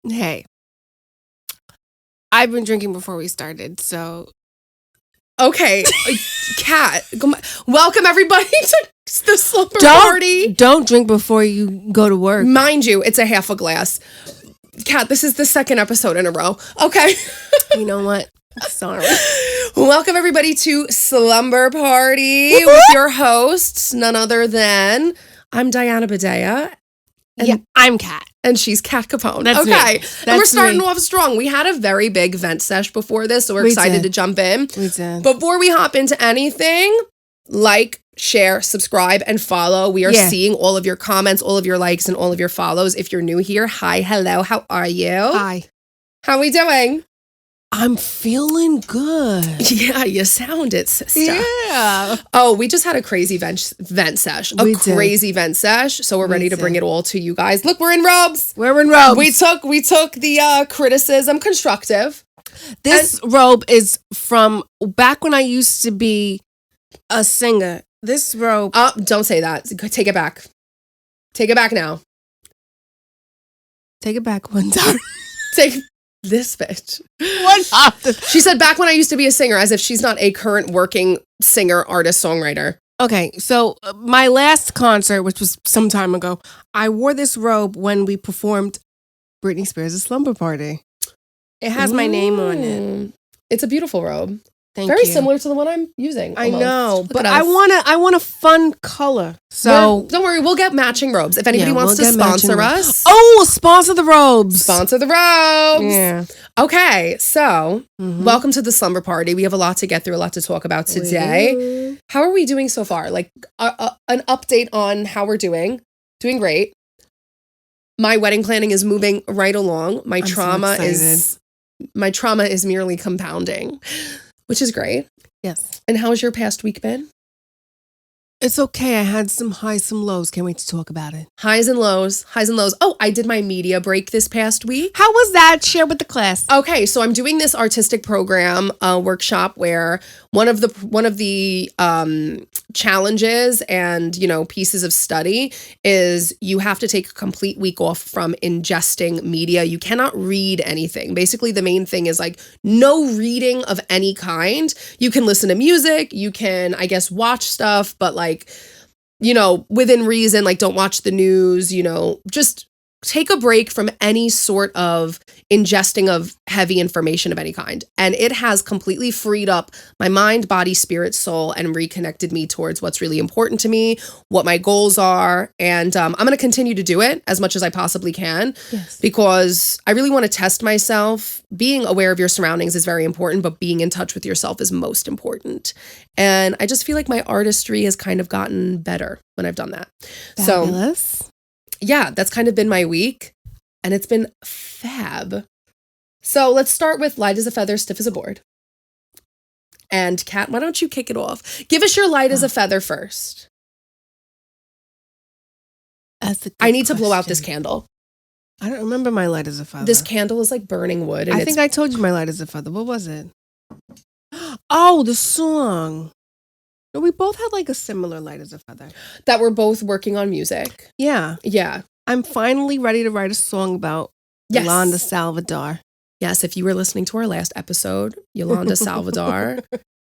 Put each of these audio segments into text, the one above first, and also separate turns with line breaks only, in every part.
Hey, I've been drinking before we started, so
Okay, Kat, welcome everybody to the Slumber Party.
Don't drink before you go to work.
Mind you, it's a half a glass. Kat, this is the second episode in a row. Okay.
You know what? Sorry.
Welcome everybody to Slumber Party with your hosts, none other than I'm Diana Badea.
And I'm Kat.
And she's Kat Capone.
That's
okay.
me.
And we're starting off strong. We had a very big vent sesh before this, so we're excited to jump in.
We did.
Before we hop into anything, like, share, subscribe, and follow. We are seeing all of your comments, all of your likes, and all of your follows. If you're new here, hi, hello, how are you?
Hi.
How are we doing?
I'm feeling good.
Yeah, you sound it, sister.
Yeah.
Oh, we just had a crazy vent sesh. Crazy vent sesh. So we're ready to bring it all to you guys. Look, we're in robes.
We're in robes.
We took the criticism constructive.
This robe is from back when I used to be a singer. This robe.
Don't say that. Take it back. Take it back now.
Take it back one time.
Take this bitch.
What?
She said back when I used to be a singer, as if she's not a current working singer, artist, songwriter.
Okay, so my last concert, which was some time ago, I wore this robe when we performed Britney Spears' Slumber Party. It has my name on it.
It's a beautiful robe.
Thank
Very
you.
similar to the one I'm using.
I
almost.
know,
Look
but
at
I
us.
want a fun color. So
don't worry, we'll get matching robes. If anybody wants to sponsor us.
Oh, sponsor the robes.
Sponsor the robes.
Yeah.
Okay, so welcome to the Slumber Party. We have a lot to get through, a lot to talk about today. How are we doing so far? Like an update on how we're doing. Doing great. My wedding planning is moving right along. My trauma is merely compounding, which is great.
Yes.
And how's your past week been?
It's okay. I had some highs, some lows. Can't wait to talk about it.
Highs and lows. Oh, I did my media break this past week.
How was that? Share with the class.
Okay, so I'm doing this artistic program workshop where one of the challenges and pieces of study is you have to take a complete week off from ingesting media. You cannot read anything. Basically, the main thing is like no reading of any kind. You can listen to music, you can, I guess, watch stuff, but like, within reason, like don't watch the news, just take a break from any sort of ingesting of heavy information of any kind. And it has completely freed up my mind, body, spirit, soul, and reconnected me towards what's really important to me, what my goals are. And I'm going to continue to do it as much as I possibly can because I really want to test myself. Being aware of your surroundings is very important, but being in touch with yourself is most important. And I just feel like my artistry has kind of gotten better when I've done that.
Fabulous.
So yeah, that's kind of been my week, and it's been fab. So let's start with light as a feather, stiff as a board. And Kat, why don't you kick it off? Give us your light as a feather first. I need to blow out this candle.
I don't remember my light as a feather.
This candle is like burning wood. And
I think I told you my light as a feather. What was it? Oh, the song. No, we both had like a similar light as a feather.
That we're both working on music.
Yeah.
Yeah.
I'm finally ready to write a song about Yolanda Salvador.
Yes, if you were listening to our last episode, Yolanda Salvador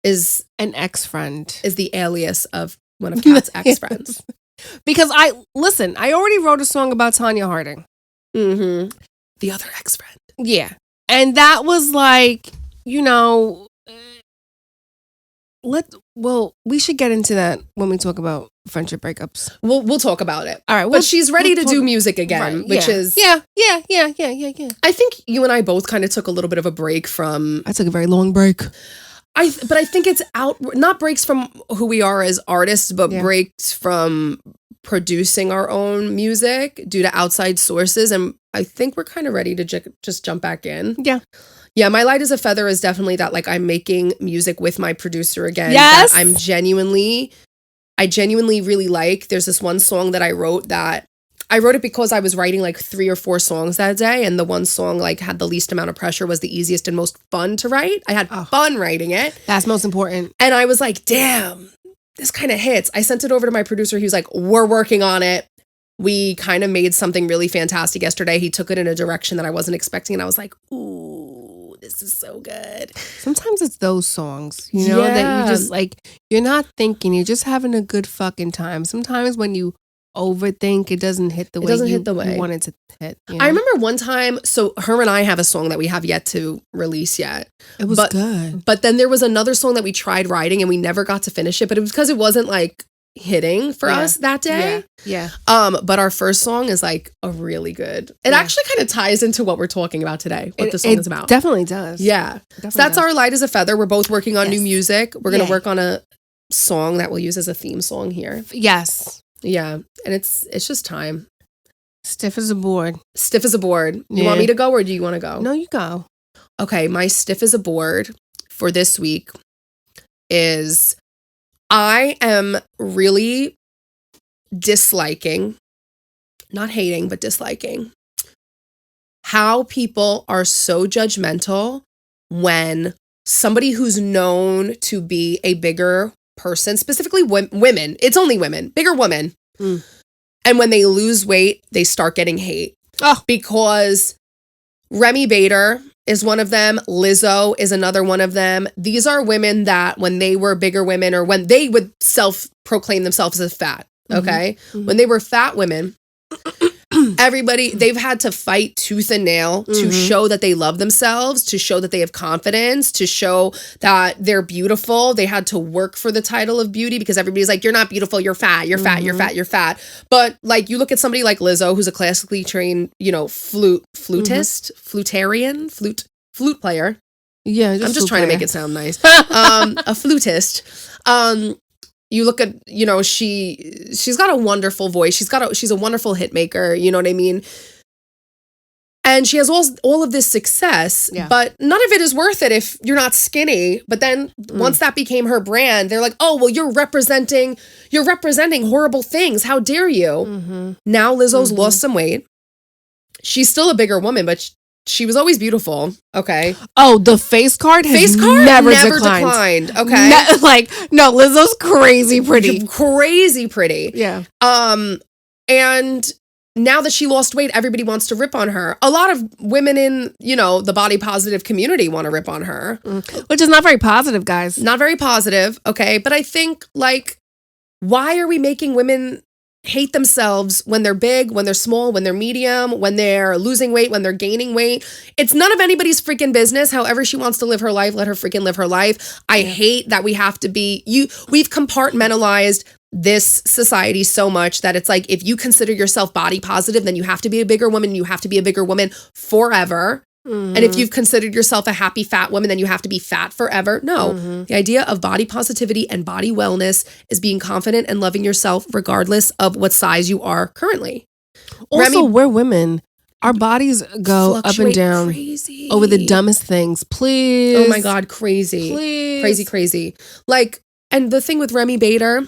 is
an ex-friend.
Is the alias of one of Kat's ex-friends.
Because I already wrote a song about Tanya Harding.
Mm-hmm. The other ex-friend.
Yeah. And that was like, we should get into that when we talk about friendship breakups.
We'll talk about it.
All right.
But she's ready to do music again, which is...
Yeah.
I think you and I both kind of took a little bit of a break from...
I took a very long break.
But I think it's not breaks from who we are as artists, but breaks from producing our own music due to outside sources. And I think we're kind of ready to just jump back in.
Yeah.
Yeah, my light as a feather is definitely that, like, I'm making music with my producer again.
Yes.
That I genuinely really like. There's this one song that I wrote it because I was writing like 3 or 4 songs that day. And the one song like had the least amount of pressure, was the easiest and most fun to write. I had fun writing it.
That's most important.
And I was like, damn, this kind of hits. I sent it over to my producer. He was like, we're working on it. We kind of made something really fantastic yesterday. He took it in a direction that I wasn't expecting. And I was like, ooh, this is so good.
Sometimes it's those songs, you know, that you just like, you're not thinking, you're just having a good fucking time. Sometimes when you overthink, it doesn't hit the way you want it to hit. You know?
I remember one time, so her and I have a song that we have yet to release yet.
It was good.
But then there was another song that we tried writing and we never got to finish it, but it was because it wasn't like hitting for us that day.
Yeah.
But our first song is like a really good. It actually kind of ties into what we're talking about today, what the song is about.
Definitely does.
Yeah. So that's our Light as a Feather. We're both working on new music. We're going to work on a song that we'll use as a theme song here.
Yes.
Yeah. And it's just time.
Stiff as a board.
Stiff as a board. You want me to go or do you want to go?
No, you go.
Okay. My stiff as a board for this week is I am really disliking, not hating, but disliking how people are so judgmental when somebody who's known to be a bigger person, specifically women, it's only women, bigger women. And when they lose weight, they start getting hate. Because Remy Bader is one of them. Lizzo is another one of them. These are women that when they were bigger women or when they would self-proclaim themselves as fat, okay? When they were fat women, they've had to fight tooth and nail to show that they love themselves, to show that they have confidence, to show that they're beautiful. They had to work for the title of beauty because everybody's like, you're not beautiful, you're fat, you're fat, you're fat, you're fat. But like you look at somebody like Lizzo, who's a classically trained, flute player.
Yeah,
I'm just trying to make it sound nice. A flutist. You look at, she's got a wonderful voice. She's a wonderful hit maker. You know what I mean? And she has all of this success, but none of it is worth it if you're not skinny. But then once that became her brand, they're like, oh, well, you're representing horrible things. How dare you? Now Lizzo's lost some weight. She's still a bigger woman, but she was always beautiful. Okay.
Oh, the face card has never declined.
Okay.
No, Lizzo's crazy pretty.
Crazy pretty.
Yeah.
And now that she lost weight, everybody wants to rip on her. A lot of women in, the body positive community want to rip on her.
Which is not very positive, guys.
Not very positive. Okay. But I think, why are we making women hate themselves when they're big, when they're small, when they're medium, when they're losing weight, when they're gaining weight? It's none of anybody's freaking business. However she wants to live her life, let her freaking live her life. I hate that we have to we've compartmentalized this society so much that it's like, if you consider yourself body positive, then you have to be a bigger woman. You have to be a bigger woman forever. And if you've considered yourself a happy fat woman, then you have to be fat forever. No, the idea of body positivity and body wellness is being confident and loving yourself regardless of what size you are currently.
Also, we're women. Our bodies go up and down over the dumbest things. Please.
Oh my God, crazy.
Please.
Crazy. And the thing with Remy Bader,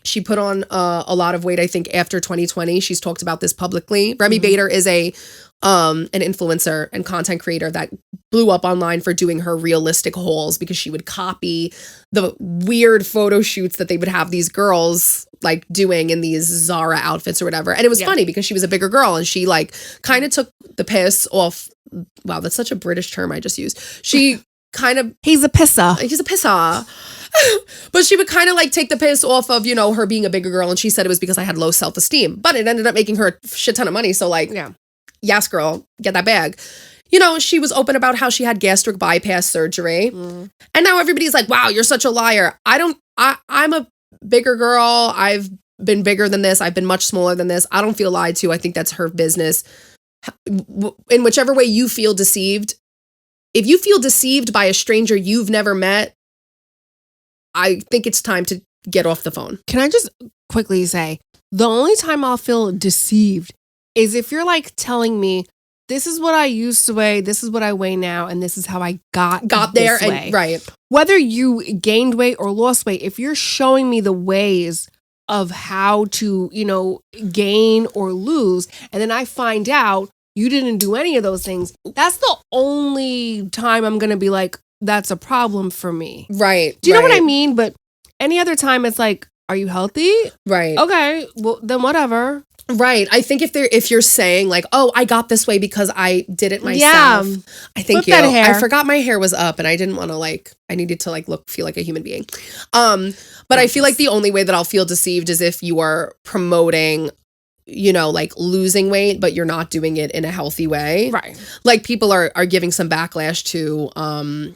she put on a lot of weight, I think, after 2020. She's talked about this publicly. Remy Bader is an influencer and content creator that blew up online for doing her realistic hauls because she would copy the weird photo shoots that they would have these girls doing in these Zara outfits or whatever. And it was funny because she was a bigger girl and she kind of took the piss off. Wow, that's such a British term I just used. She kind of...
He's a pisser.
He's a pisser. But she would kind of take the piss off of, her being a bigger girl. And she said it was because I had low self-esteem. But it ended up making her a shit ton of money. So yes, girl, get that bag. She was open about how she had gastric bypass surgery. And now everybody's like, wow, you're such a liar. I'm a bigger girl. I've been bigger than this. I've been much smaller than this. I don't feel lied to. I think that's her business. In whichever way you feel deceived, if you feel deceived by a stranger you've never met, I think it's time to get off the phone.
Can I just quickly say, the only time I'll feel deceived is if you're telling me, this is what I used to weigh, this is what I weigh now, and this is how I got there. And
right.
Whether you gained weight or lost weight, if you're showing me the ways of how to, gain or lose, and then I find out you didn't do any of those things, that's the only time I'm going to be like, that's a problem for me.
Right.
Do you know what I mean? But any other time it's are you healthy?
Right.
Okay, well then whatever.
Right. I think if you're saying like, oh, I got this way because I did it myself.
Yeah.
I think
Flip that hair.
I forgot my hair was up and I didn't want to I needed to feel like a human being. But I feel like the only way that I'll feel deceived is if you are promoting, losing weight, but you're not doing it in a healthy way.
Right.
Like people are giving some backlash to,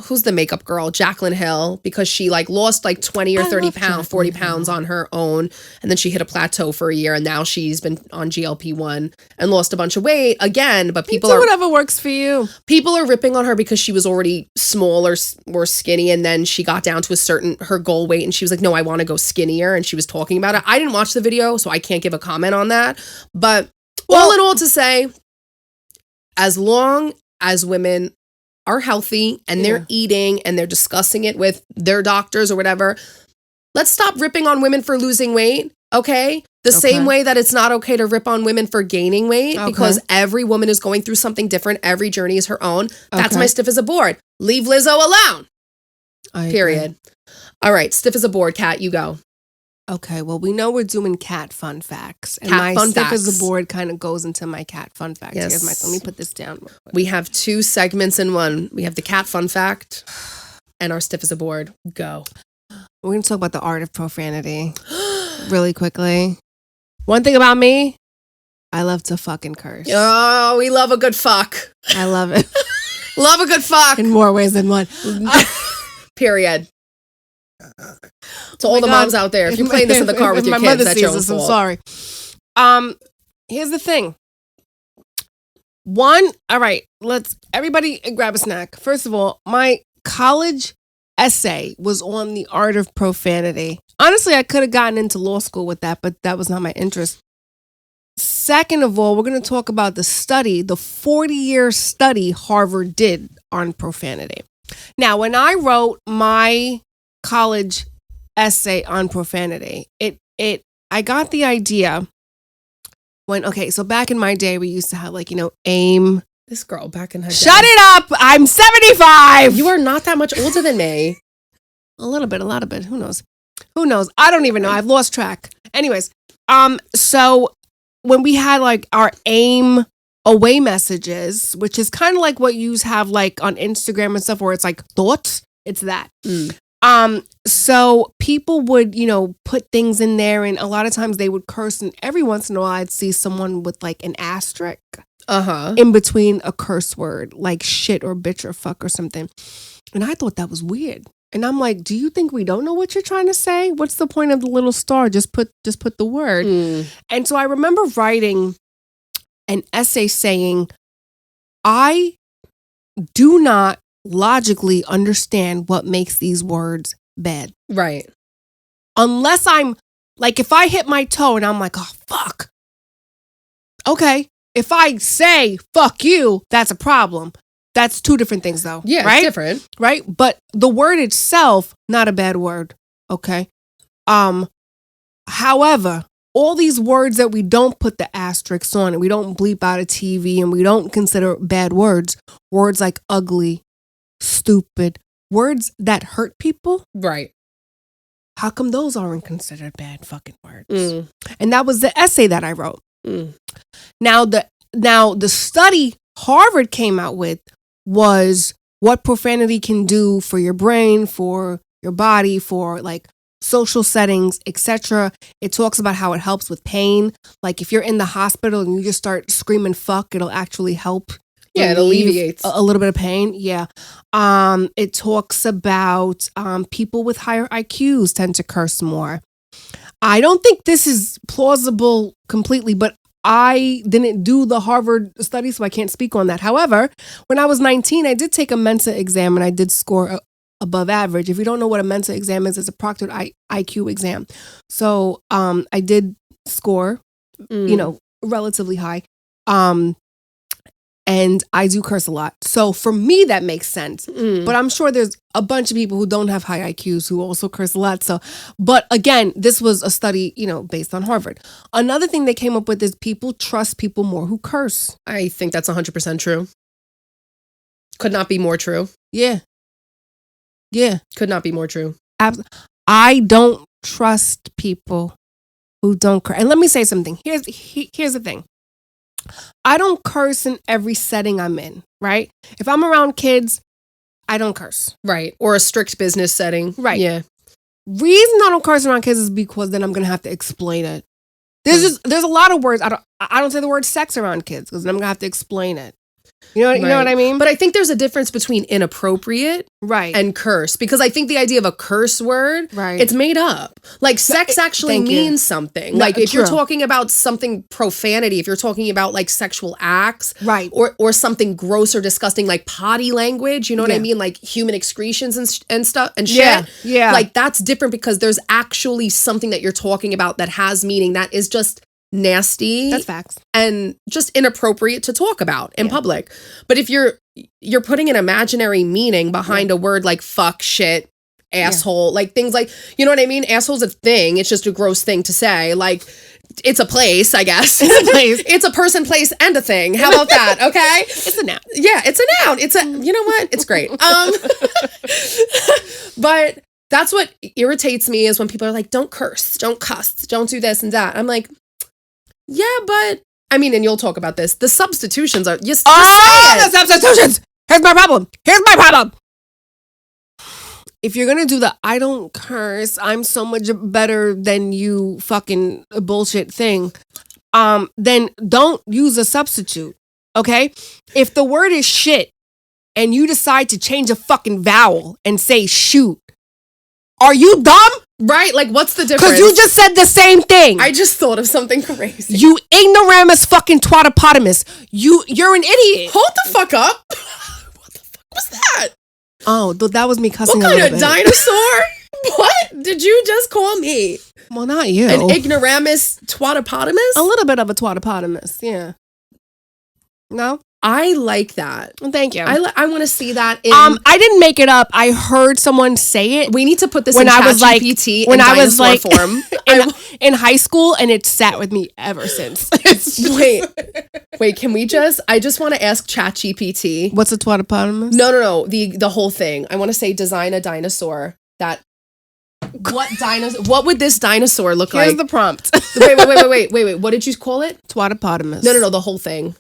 who's the makeup girl? Jaclyn Hill, because she lost 20 or 30 pounds, 40 pounds on her own. And then she hit a plateau for a year. And now she's been on GLP-1 and lost a bunch of weight again. But people
do whatever works for you.
People are ripping on her because she was already small or skinny. And then she got down to her goal weight. And she was like, no, I want to go skinnier. And she was talking about it. I didn't watch the video, so I can't give a comment on that. But all in all to say, as long as women are healthy and they're eating and they're discussing it with their doctors or whatever, let's stop ripping on women for losing weight, okay? The same way that it's not okay to rip on women for gaining weight because every woman is going through something different. Every journey is her own. That's my stiff as a board. Leave Lizzo alone. Period. All right, stiff as a board, Kat, you go.
Okay, well, we know we're doing cat fun facts. And
cat
my
fun
stiff
facts.
as a board kind of goes into my cat fun facts.
Yes.
Let me put this down.
We have 2 segments in one. We have the cat fun fact and our stiff as a board. Go.
We're going to talk about the art of profanity really quickly. One thing about me, I love to fucking curse.
Oh, we love a good fuck.
I love it.
Love a good fuck.
In more ways than one.
Period. To all the moms out there, if you're playing this in the car with your kids, that's your own fault.
I'm sorry. Here's the thing. All right, let's everybody grab a snack. First of all, my college essay was on the art of profanity. Honestly, I could have gotten into law school with that, but that was not my interest. Second of all, we're going to talk about the 40-year study Harvard did on profanity. Now, when I wrote my college essay on profanity, I got the idea so back in my day, we used to have AIM.
This girl back in her day.
Shut it up! I'm 75!
You are not that much older than me.
A little bit, a lot of bit. Who knows? I don't even know. I've lost track. Anyways, so when we had our AIM away messages, which is kind of like what you have on Instagram and stuff where it's thoughts, it's that. So people would, put things in there and a lot of times they would curse and every once in a while I'd see someone with an asterisk in between a curse word like shit or bitch or fuck or something. And I thought that was weird. And I'm like, do you think we don't know what you're trying to say? What's the point of the little star? Just put the word. And so I remember writing an essay saying, I do not logically understand what makes these words bad.
Right.
Unless I'm if I hit my toe and I'm like, oh, fuck. Okay. If I say fuck you, that's a problem. That's 2 different things though.
Yeah,
right?
It's different.
Right? But the word itself, not a bad word. Okay. However, all these words that we don't put the asterisks on and we don't bleep out of TV and we don't consider bad words like ugly, stupid, words that hurt people.
Right.
How come those aren't considered bad fucking words? And that was the essay that I wrote. Now the study Harvard came out with was what profanity can do for your brain, for your body, for social settings, etc. It talks about how it helps with pain. If you're in the hospital and you just start screaming fuck, it'll actually help.
Yeah, it alleviates
a little bit of pain. Yeah. It talks about people with higher IQs tend to curse more. I don't think this is plausible completely, but I didn't do the Harvard study, so I can't speak on that. However, when I was 19, I did take a Mensa exam and I did score above average. If you don't know what a Mensa exam is, it's a proctored IQ exam. So I did score, relatively high. And I do curse a lot. So for me, that makes sense. But I'm sure there's a bunch of people who don't have high IQs who also curse a lot. So, but again, this was a study, based on Harvard. Another thing they came up with is people trust people more who curse.
I think that's 100% true. Could not be more true.
Yeah. Yeah.
Could not be more true.
I don't trust people who don't curse. And let me say something. Here's the thing. I don't curse in every setting I'm in, right? If I'm around kids, I don't curse.
Right. Or a strict business setting.
Right.
Yeah.
Reason I don't curse around kids is because then I'm going to have to explain it. There's a lot of words. I don't say the word sex around kids because then I'm going to have to explain it. You know what I mean?
But I think there's a difference between inappropriate
right.
and curse, because I think the idea of a curse word,
right.
it's made up. Like sex actually means something. Like if you're talking about something profanity, if you're talking about like sexual acts,
right,
or something gross or disgusting like potty language, you know what I mean? Like human excretions and stuff and shit.
Yeah.
Like that's different because there's actually something that you're talking about that has meaning that is just nasty.
That's facts.
And just inappropriate to talk about in public. But if you're putting an imaginary meaning behind a word like fuck, shit, asshole, like things like, you know what I mean? Asshole's a thing. It's just a gross thing to say. Like it's a place, I guess.
It's a place.
It's a person, place, and a thing. How about that? Okay.
It's a noun.
Yeah, it's a noun. It's a, you know what? It's great. But that's what irritates me is when people are like, don't curse, don't cuss, don't do this and that. I'm like, yeah, but I mean, and you'll talk about this. The substitutions are just
the substitutions. Here's my problem. If you're gonna do the I don't curse, I'm so much better than you fucking bullshit thing, then don't use a substitute. Okay? If the word is shit and you decide to change a fucking vowel and say shoot, are you dumb?
Right? Like, what's the difference?
Because you just said the same thing.
I just thought of something crazy.
You ignoramus fucking twatopotamus. You're an idiot.
Hold the fuck up. What the fuck was that?
Oh, that was me cussing
what
a little
kind of
bit.
Dinosaur? What did you just call me?
Well, not you.
An ignoramus twatopotamus?
A little bit of a twatopotamus, yeah. No?
I like that.
Well, thank you.
I want to see that in...
I didn't make it up. I heard someone say it.
We need to put this
when
in
I was like,
ChatGPT
when
in
I was like
form.
in high school, and it sat with me ever since.
Wait, can we just... I just want to ask ChatGPT.
What's a twatopotamus?
No. The whole thing. I want to say design a dinosaur that... What would this dinosaur look like?
Here's the prompt.
Wait. What did you call it?
Twatopotamus.
No, the whole thing.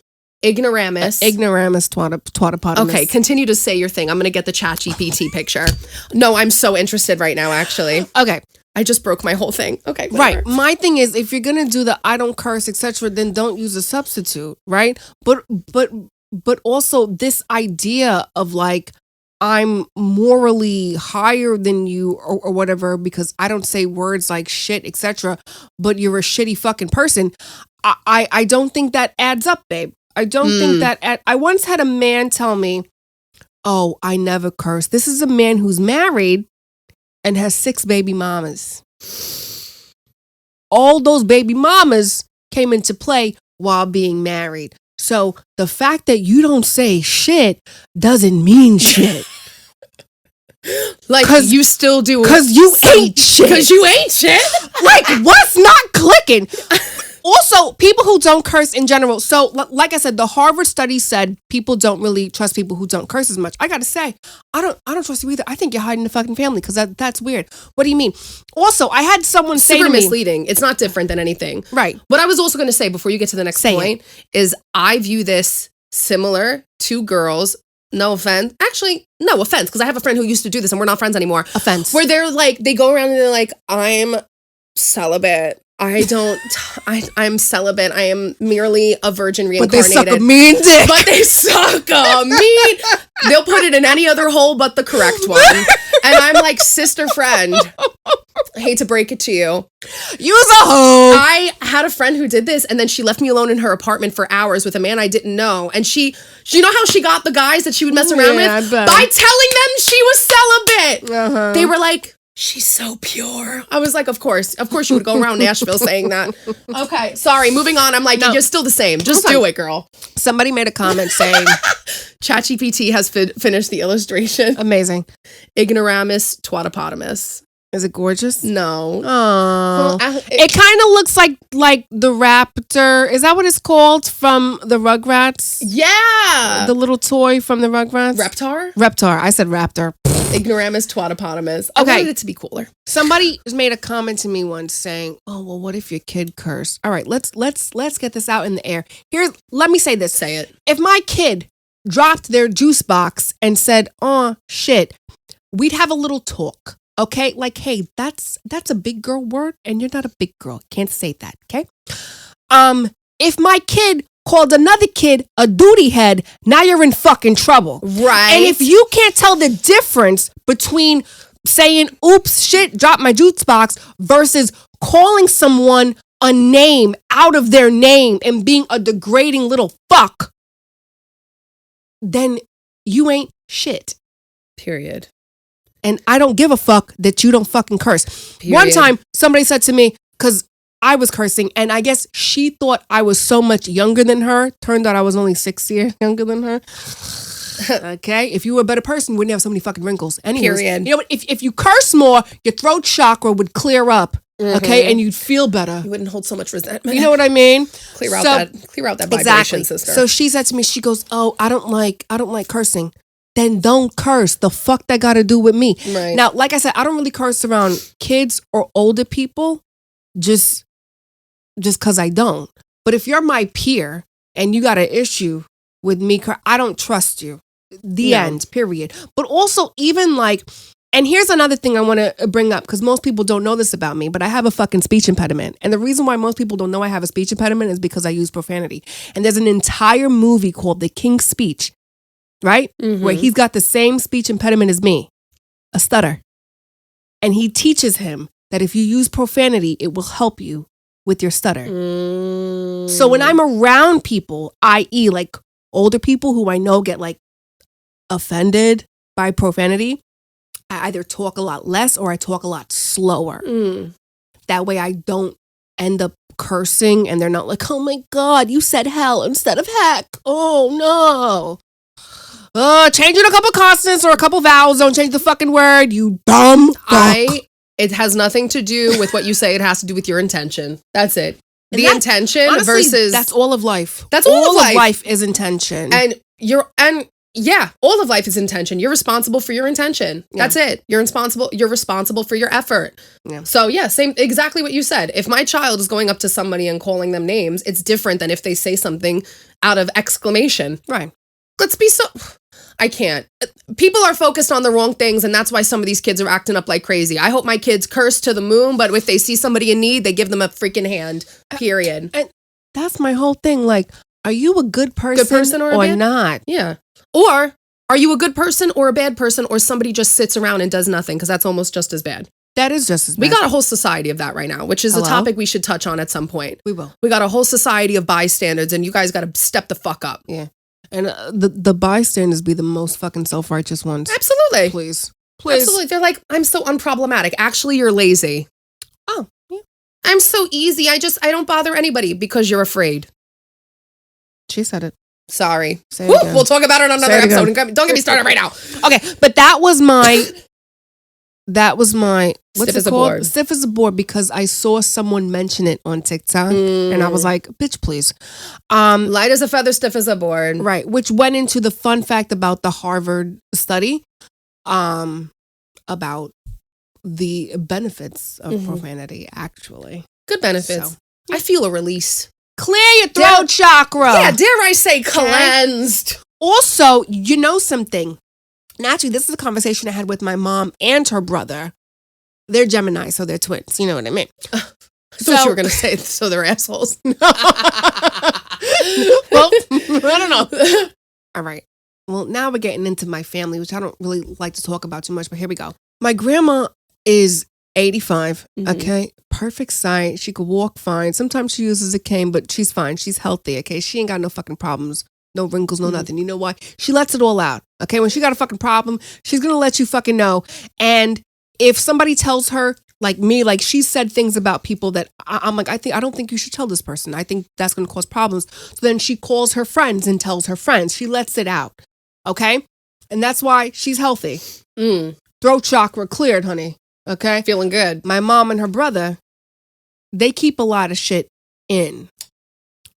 Ignoramus.
Twatopotamus.
Okay, continue to say your thing. I'm going to get the ChatGPT picture. No, I'm so interested right now, actually.
Okay.
I just broke my whole thing. Okay,
whatever. Right. My thing is, if you're going to do the I don't curse, etc., then don't use a substitute, right? But also this idea of like, I'm morally higher than you or whatever because I don't say words like shit, etc., but you're a shitty fucking person. I don't think that adds up, babe. I don't think that... I once had a man tell me, oh, I never curse. This is a man who's married and has 6 baby mamas. All those baby mamas came into play while being married. So the fact that you don't say shit doesn't mean shit.
Like, you still do...
Because you ain't shit.
Because you ain't shit?
Like, what's not clicking? Also, people who don't curse in general. So, like I said, the Harvard study said people don't really trust people who don't curse as much. I gotta say, I don't trust you either. I think you're hiding the fucking family because that's weird. What do you mean? Also, I had someone say to me,
misleading. It's not different than anything.
Right.
What I was also going to say before you get to the next point is I view this similar to girls. No offense. Actually, no offense, because I have a friend who used to do this and we're not friends anymore.
Offense.
Where they're like, they go around and they're like, I'm celibate. I'm celibate. I am merely a virgin reincarnated.
But they suck a mean dick.
But they suck a mean. They'll put it in any other hole but the correct one. And I'm like, sister friend, I hate to break it to you.
Use a hoe.
I had a friend who did this and then she left me alone in her apartment for hours with a man I didn't know. And you know how she got the guys that she would mess around with? By telling them she was celibate. Uh-huh. They were like, she's so pure. I was like, of course you would go around Nashville saying that. Okay, sorry, moving on. I'm like, no. You're still the same. Just do it, girl.
Somebody made a comment saying,
ChatGPT has finished the illustration.
Amazing.
Ignoramus twatopotamus.
Is it gorgeous?
No.
Oh. It kind of looks like the raptor. Is that what it's called from the Rugrats?
Yeah.
The little toy from the Rugrats?
Reptar?
Reptar. I said raptor.
Ignoramus twatopotamus. I wanted it to be cooler.
Somebody made a comment to me once saying, "Oh, well, what if your kid cursed?" All right, let's get this out in the air. Let me say this.
Say it.
If my kid dropped their juice box and said, "Oh shit," we'd have a little talk. Okay? Like, hey, that's a big girl word and you're not a big girl. Can't say that, okay? If my kid called another kid a duty head, now you're in fucking trouble.
Right.
And if you can't tell the difference between saying, oops, shit, drop my juice box versus calling someone a name out of their name and being a degrading little fuck, then you ain't shit.
Period.
And I don't give a fuck that you don't fucking curse.
Period.
One time, somebody said to me, because I was cursing, and I guess she thought I was so much younger than her. Turned out I was only 6 years younger than her. Okay? If you were a better person, you wouldn't have so many fucking wrinkles. Anyways,
Period.
You know what? If you curse more, your throat chakra would clear up. Okay? And you'd feel better.
You wouldn't hold so much resentment.
You know what I mean?
Clear out that vibration,
exactly.
sister.
So she said to me, she goes, "Oh, I don't like cursing." Then don't curse. The fuck that got to do with me?
Right.
Now, like I said, I don't really curse around kids or older people, just because I don't. But if you're my peer and you got an issue with me, I don't trust you. The end, period. But also even like, and here's another thing I want to bring up because most people don't know this about me, but I have a fucking speech impediment. And the reason why most people don't know I have a speech impediment is because I use profanity. And there's an entire movie called The King's Speech. Right?
Mm-hmm.
Where he's got the same speech impediment as me, a stutter. And he teaches him that if you use profanity, it will help you with your stutter. So when I'm around people, i.e. like older people who I know get like offended by profanity, I either talk a lot less or I talk a lot slower. That way I don't end up cursing and they're not like, "Oh my God, you said hell instead of heck. Oh no. Changing a couple consonants or a couple vowels. Don't change the fucking word, you dumb fuck."
It has nothing to do with what you say. It has to do with your intention. That's it. The intention
honestly,
versus...
That's all of life.
That's all of life.
Life is intention.
And all of life is intention. You're responsible for your intention. Yeah. That's it. You're responsible for your effort. Yeah. So yeah, same, exactly what you said. If my child is going up to somebody and calling them names, it's different than if they say something out of exclamation.
Right.
Let's be so... I can't. People are focused on the wrong things, and that's why some of these kids are acting up like crazy. I hope my kids curse to the moon, but if they see somebody in need, they give them a freaking hand, period.
And that's my whole thing. Like, are you a good person or not?
Yeah. Or are you a good person or a bad person, or somebody just sits around and does nothing? Because that's almost just as bad.
That is just as bad.
We got a whole society of that right now, which is a topic we should touch on at some point.
We will.
We got a whole society of bystanders, and you guys got to step the fuck up.
Yeah. And the bystanders be the most fucking self-righteous ones.
Absolutely.
Please.
Absolutely. They're like, "I'm so unproblematic." Actually, you're lazy.
Oh, yeah.
"I'm so easy. I don't bother anybody," because you're afraid.
She said it.
Sorry.
Say it again.
We'll talk about it on another episode. Don't get me started right now.
Okay, but that was my what's
Stiff
it
as a
called?
board.
Stiff as a board, because I saw someone mention it on TikTok and I was like, "Bitch, please."
Light as a feather, stiff as a board.
Right, which went into the fun fact about the Harvard study about the benefits of profanity, actually.
Good benefits.
So,
I feel a release.
Clear your throat chakra.
Yeah, dare I say cleansed.
Also, you know something. And actually, this is a conversation I had with my mom and her brother. They're Gemini, so they're twins. You know what I mean?
So you were going to say, so they're assholes.
Well, I don't know. All right. Well, now we're getting into my family, which I don't really like to talk about too much, but here we go. My grandma is 85, okay? Perfect sight. She could walk fine. Sometimes she uses a cane, but she's fine. She's healthy, okay? She ain't got no fucking problems. No wrinkles, no nothing. You know why? She lets it all out, okay? When she got a fucking problem, she's going to let you fucking know. And if somebody tells her, like me, like she said things about people that I'm like, I don't think you should tell this person. I think that's going to cause problems. So then she calls her friends and tells her friends. She lets it out, okay? And that's why she's healthy. Throat chakra cleared, honey, okay?
Feeling good.
My mom and her brother, they keep a lot of shit in.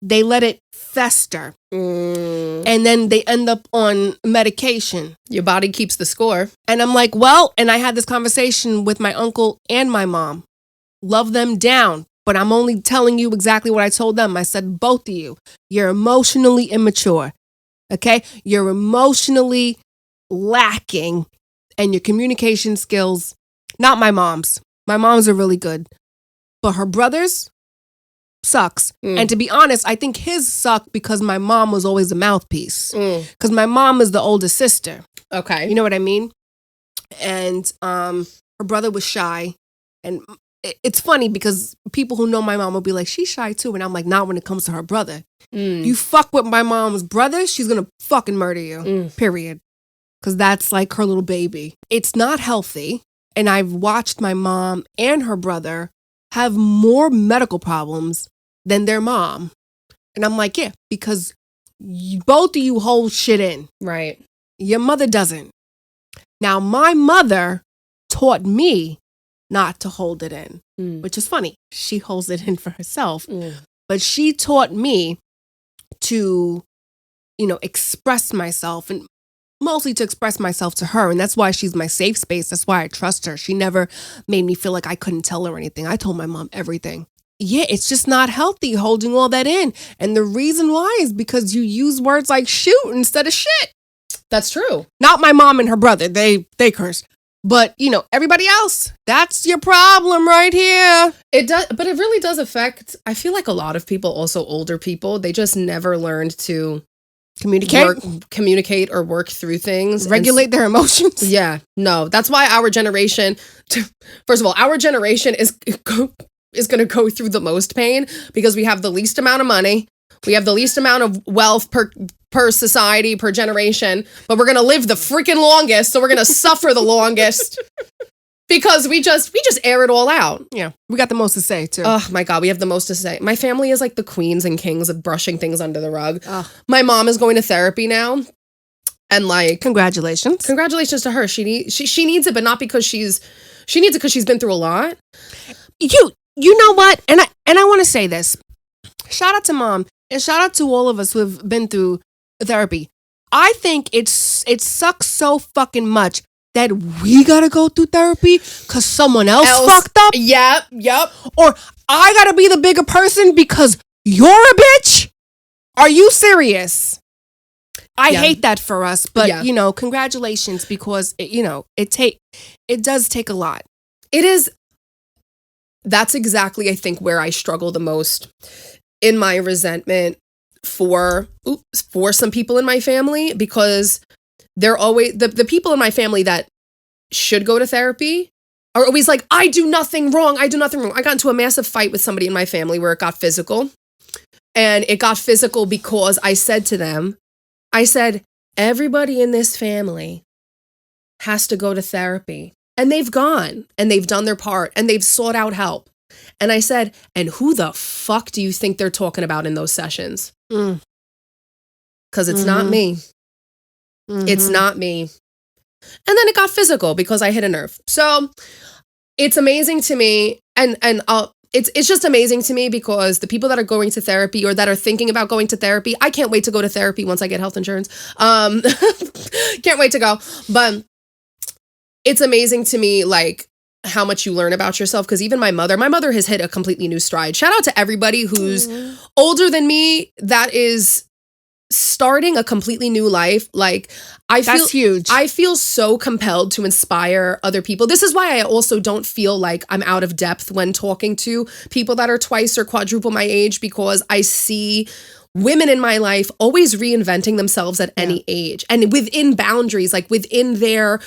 they let it fester. And then they end up on medication.
Your body keeps the score.
And I'm like, well, and I had this conversation with my uncle and my mom. Love them down, but I'm only telling you exactly what I told them. I said, both of you, you're emotionally immature. Okay? You're emotionally lacking, and your communication skills, not my mom's. My mom's are really good. But her brother's sucks. And to be honest, I think his sucked because my mom was always a mouthpiece. Because my mom is the oldest sister.
Okay.
You know what I mean? And her brother was shy. And it's funny because people who know my mom will be like, she's shy too. And I'm like, not when it comes to her brother. You fuck with my mom's brother, she's going to fucking murder you. Period. Because that's like her little baby. It's not healthy. And I've watched my mom and her brother have more medical problems than their mom. And I'm like, yeah, because both of you hold shit in.
Right.
Your mother doesn't. Now, my mother taught me not to hold it in, which is funny. She holds it in for herself. But she taught me to, express myself, and mostly to express myself to her. And that's why she's my safe space. That's why I trust her. She never made me feel like I couldn't tell her anything. I told my mom everything. Yeah, it's just not healthy holding all that in. And the reason why is because you use words like shoot instead of shit.
That's true.
Not my mom and her brother. They curse. But, everybody else, that's your problem right here.
It does, but it really does affect, I feel like a lot of people, also older people, they just never learned to communicate or work through things.
Regulate their emotions.
Yeah, no, that's why our generation, first of all, our generation is going to go through the most pain because we have the least amount of money. We have the least amount of wealth per society, per generation, but we're going to live the freaking longest. So we're going to suffer the longest because we just air it all out.
Yeah. We got the most to say too.
Oh my God. We have the most to say. My family is like the queens and kings of brushing things under the rug. My mom is going to therapy now. And like,
congratulations
to her. She needs it, but not because she needs it because she's been through a lot.
You know what? And I want to say this. Shout out to mom and shout out to all of us who have been through therapy. I think it sucks so fucking much that we gotta go through therapy because someone else fucked up.
Yep.
Or I gotta be the bigger person because you're a bitch. Are you serious? I hate that for us, but congratulations because it does take a lot.
It is. That's exactly, I think, where I struggle the most in my resentment for some people in my family, because they're always the people in my family that should go to therapy are always like, I do nothing wrong. I got into a massive fight with somebody in my family where it got physical. And it got physical because I said to them, everybody in this family has to go to therapy. And they've gone and they've done their part and they've sought out help. And I said, and who the fuck do you think they're talking about in those sessions? Because it's not me. It's not me. And then it got physical because I hit a nerve. So it's amazing to me. And it's just amazing to me because the people that are going to therapy or that are thinking about going to therapy, I can't wait to go to therapy once I get health insurance. Can't wait to go. But it's amazing to me, like, how much you learn about yourself. Because even my mother has hit a completely new stride. Shout out to everybody who's older than me that is starting a completely new life. Like,
That's huge.
I feel so compelled to inspire other people. This is why I also don't feel like I'm out of depth when talking to people that are twice or quadruple my age, because I see women in my life always reinventing themselves at any age and within boundaries, like within their,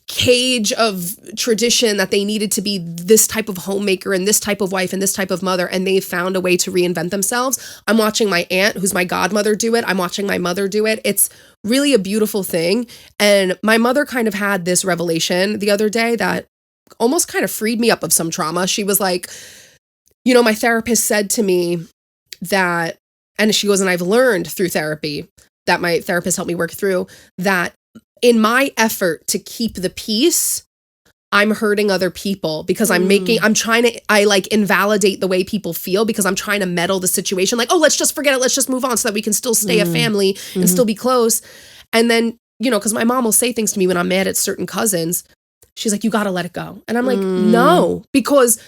cage of tradition that they needed to be this type of homemaker and this type of wife and this type of mother, and they found a way to reinvent themselves. I'm watching my aunt, who's my godmother, do it. I'm watching my mother do it. It's really a beautiful thing. And my mother kind of had this revelation the other day that almost kind of freed me up of some trauma. She was like, my therapist said to me that, and she goes, and I've learned through therapy that my therapist helped me work through, that in my effort to keep the peace, I'm hurting other people because I like invalidate the way people feel because I'm trying to meddle the situation. Like, oh, let's just forget it. Let's just move on so that we can still stay a family and still be close. And then, because my mom will say things to me when I'm mad at certain cousins. She's like, you got to let it go. And I'm like, no, because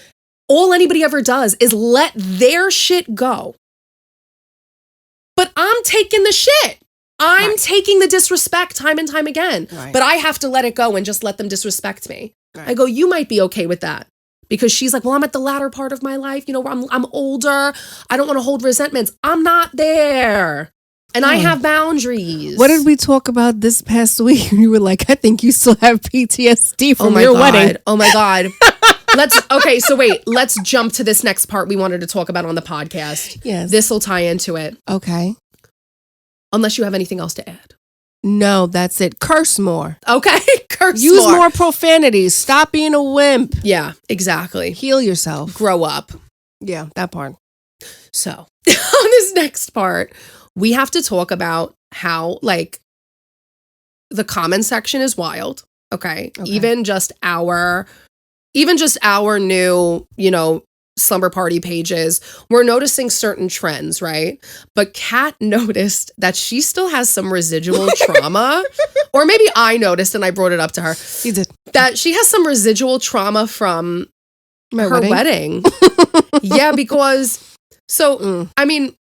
all anybody ever does is let their shit go. But I'm taking the shit. I'm taking the disrespect time and time again. Right. But I have to let it go and just let them disrespect me. Right. I go, you might be okay with that. Because she's like, well, I'm at the latter part of my life. Where I'm older. I don't want to hold resentments. I'm not there. And I have boundaries.
What did we talk about this past week? You were like, I think you still have PTSD from your wedding.
Oh my God. Let's jump to this next part we wanted to talk about on the podcast.
Yes.
This will tie into it.
Okay.
Unless you have anything else to add.
No, that's it. Curse more.
Okay. Curse
Use
more.
more profanity. Stop being a wimp.
Yeah, exactly.
Heal yourself.
Grow up.
Yeah, that part.
So, on this next part, we have to talk about how, the comment section is wild. Okay. Even just our new, Slumber Party pages, we're noticing certain trends, right? But Kat noticed that she still has some residual trauma, or maybe I noticed and I brought it up to her.
You did.
That she has some residual trauma from her wedding. Yeah, because, I mean,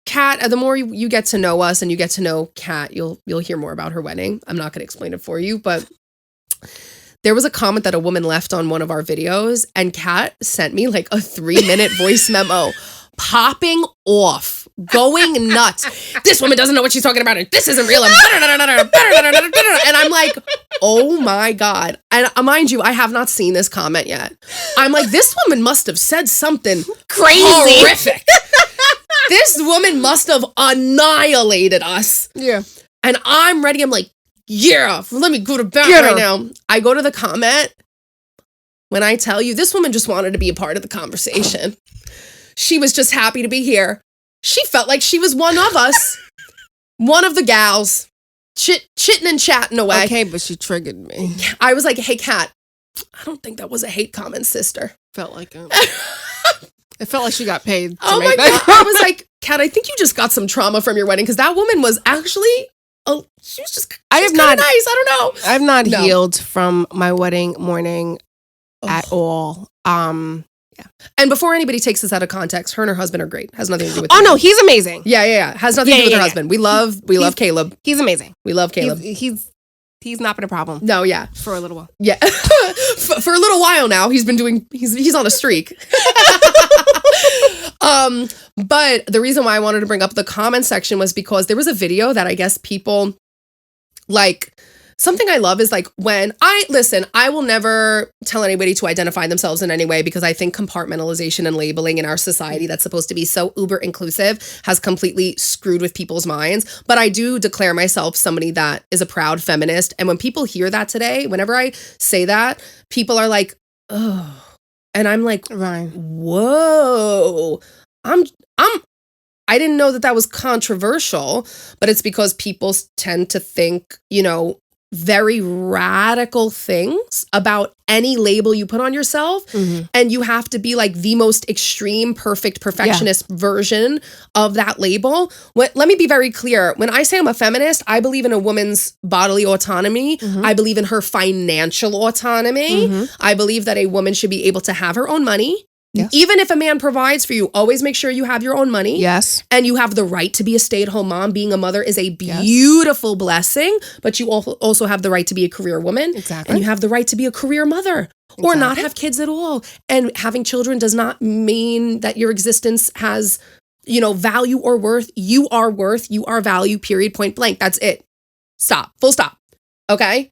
Kat, the more you get to know us and you get to know Kat, you'll hear more about her wedding. I'm not going to explain it for you, but there was a comment that a woman left on one of our videos, and Kat sent me like a 3-minute voice memo, popping off, going nuts. This woman doesn't know what she's talking about, and this isn't real. And I'm like, oh my God. And mind you, I have not seen this comment yet. I'm like, this woman must have said something
crazy,
horrific. This woman must have annihilated us.
Yeah.
And I'm ready. I'm like, yeah, let me go to bed right now. I go to the comment. When I tell you, this woman just wanted to be a part of the conversation. She was just happy to be here. She felt like she was one of us. One of the gals. Chitting and chatting away.
Okay, but she triggered me.
I was like, hey, Kat, I don't think that was a hate comment, sister.
Felt like it. It felt like she got paid.
Oh my God. I was like, Kat, I think you just got some trauma from your wedding, because that woman was actually... Oh, she was just nice. I don't know.
I've not healed from my wedding morning at all. Yeah.
And before anybody takes this out of context, her and her husband are great. Has nothing to do with
no, he's amazing.
Yeah. Has nothing to do with her husband. We love Caleb.
He's amazing.
We love Caleb.
He's not been a problem.
No, yeah.
For a little while.
Yeah. For a little while now, he's on a streak. But the reason why I wanted to bring up the comment section was because there was a video that I guess people something I love is when I will never tell anybody to identify themselves in any way, because I think compartmentalization and labeling in our society that's supposed to be so uber inclusive has completely screwed with people's minds. But I do declare myself somebody that is a proud feminist. And when people hear that today, whenever I say that, people are like, oh. And I'm like,
right.
Whoa, I didn't know that was controversial, but it's because people tend to think, very radical things about any label you put on yourself. Mm-hmm. And you have to be the most extreme, perfect, perfectionist version of that label. Let me be very clear. When I say I'm a feminist, I believe in a woman's bodily autonomy. Mm-hmm. I believe in her financial autonomy. Mm-hmm. I believe that a woman should be able to have her own money. Yes. Even if a man provides for you, always make sure you have your own money.
Yes.
And you have the right to be a stay-at-home mom. Being a mother is a beautiful blessing, but you also have the right to be a career woman.
Exactly.
And you have the right to be a career mother or not have kids at all. And having children does not mean that your existence has, value or worth. You are worth, you are value, period, point blank. That's it. Stop. Full stop. Okay?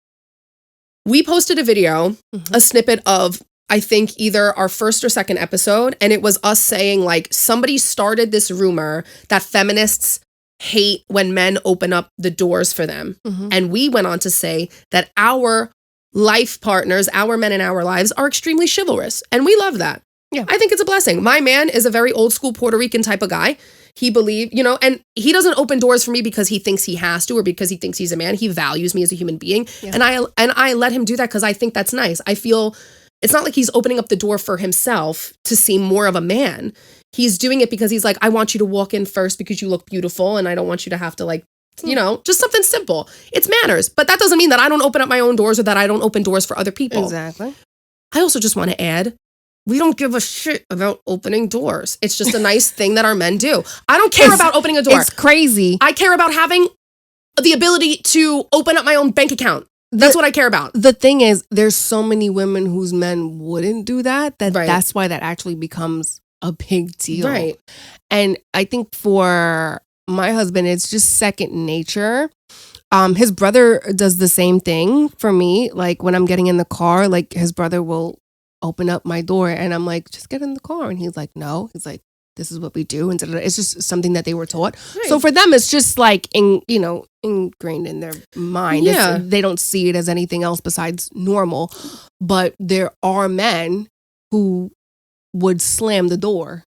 We posted a video, a snippet of, I think, either our first or second episode, and it was us saying somebody started this rumor that feminists hate when men open up the doors for them. Mm-hmm. And we went on to say that our life partners, our men in our lives, are extremely chivalrous. And we love that. Yeah. I think it's a blessing. My man is a very old school Puerto Rican type of guy. He believes, and he doesn't open doors for me because he thinks he has to or because he thinks he's a man. He values me as a human being. Yeah. And I let him do that because I think that's nice. I feel it's not like he's opening up the door for himself to seem more of a man. He's doing it because he's like, I want you to walk in first because you look beautiful and I don't want you to have to just something simple. It's manners. But that doesn't mean that I don't open up my own doors or that I don't open doors for other people.
Exactly.
I also just want to add, we don't give a shit about opening doors. It's just a nice thing that our men do. I don't care about opening a door.
It's crazy.
I care about having the ability to open up my own bank account. That's what I care about.
The thing is, there's so many women whose men wouldn't do that's why that actually becomes a big deal.
Right.
And I think for my husband, it's just second nature. His brother does the same thing for me. Like when I'm getting in the car, like his brother will open up my door and I'm like, just get in the car. And he's like, no. He's like, this is what we do. And it's just something that they were taught. Right. So for them, it's just like, ingrained in their mind.
Yeah.
They don't see it as anything else besides normal. But there are men who would slam the door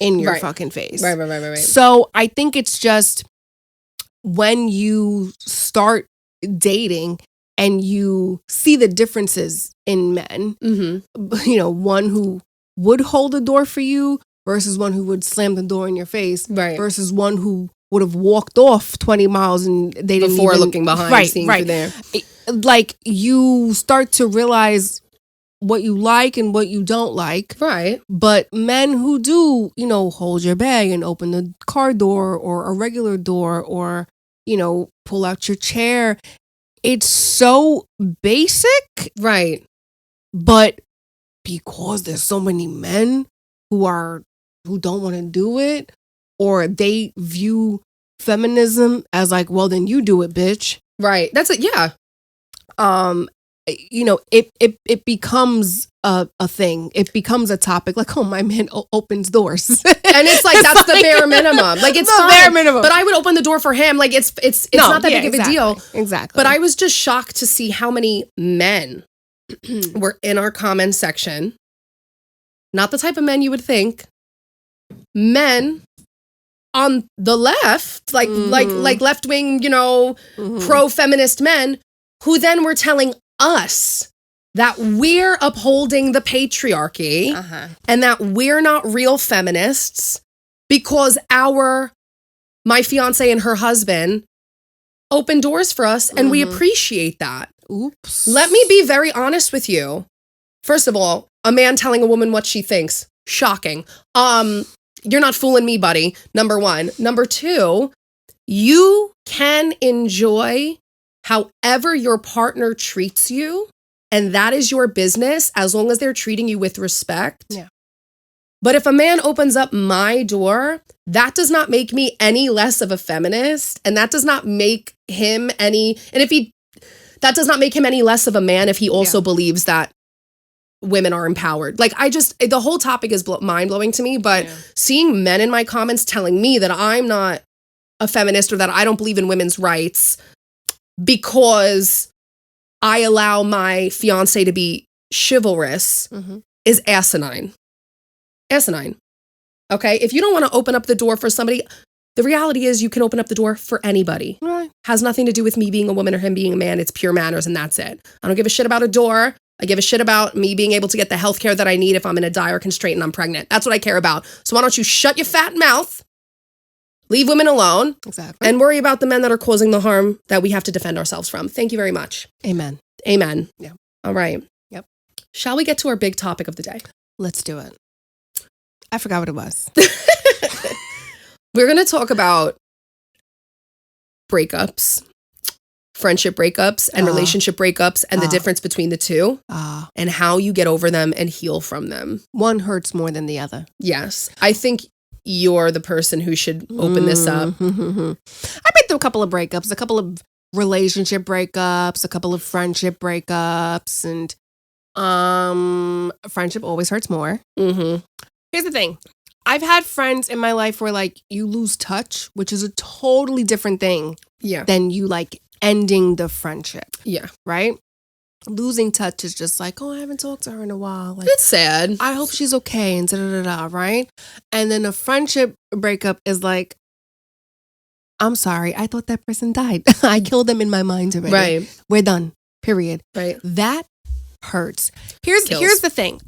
in your fucking face.
Right.
So I think it's just when you start dating and you see the differences in men, one who would hold the door for you versus one who would slam the door in your face versus one who would have walked off 20 miles and they didn't
before looking behind, seeing you there.
Like you start to realize what you like and what you don't like.
Right.
But men who do, hold your bag and open the car door or a regular door or, pull out your chair. It's so basic.
Right.
But because there's so many men who don't want to do it, or they view feminism as like, well, then you do it, bitch.
Right. That's it. Yeah.
It becomes a thing. It becomes a topic. Like, oh, my man opens doors, and
it's like that's the bare minimum. Like it's
the bare minimum.
But I would open the door for him. Like it's not that big of a deal.
Exactly.
But I was just shocked to see how many men were in our comment section. Not the type of men you would think. Men on the left, like left wing, pro-feminist men, who then were telling us that we're upholding the patriarchy and that we're not real feminists because my fiance and her husband open doors for us and we appreciate that.
Oops.
Let me be very honest with you. First of all, a man telling a woman what she thinks. Shocking. You're not fooling me, buddy. Number one. Number two, you can enjoy however your partner treats you, and that is your business as long as they're treating you with respect.
Yeah.
But if a man opens up my door, that does not make me any less of a feminist, and that does not make him that does not make him any less of a man if he also believes that women are empowered. Like the whole topic is mind-blowing to me, but seeing men in my comments telling me that I'm not a feminist or that I don't believe in women's rights because I allow my fiance to be chivalrous is asinine. Asinine. Okay? If you don't want to open up the door for somebody, the reality is you can open up the door for anybody.
Right.
Has nothing to do with me being a woman or him being a man. It's pure manners and that's it. I don't give a shit about a door. I give a shit about me being able to get the health care that I need if I'm in a dire constraint and I'm pregnant. That's what I care about. So why don't you shut your fat mouth, leave women alone, and worry about the men that are causing the harm that we have to defend ourselves from. Thank you very much.
Amen.
Amen.
Yeah.
All right.
Yep.
Shall we get to our big topic of the day?
Let's do it. I forgot what it was.
We're going to talk about breakups, friendship breakups, and relationship breakups, and the difference between the two, and how you get over them and heal from them.
One hurts more than the other.
Yes. I think you're the person who should open this up.
I've been through a couple of breakups, a couple of relationship breakups, a couple of friendship breakups, and friendship always hurts more. Here's the thing. I've had friends in my life where like you lose touch, which is a totally different thing than you like ending the friendship.
Yeah.
Right? losing touch is just like, oh, I haven't talked to her in a while. Like,
It's sad.
I hope she's okay and da-da-da-da, right? And then a friendship breakup is like, I'm sorry, I thought that person died. I killed them in my mind already.
Right.
We're done. Period.
Right.
That hurts. Here's
Kills.
the thing.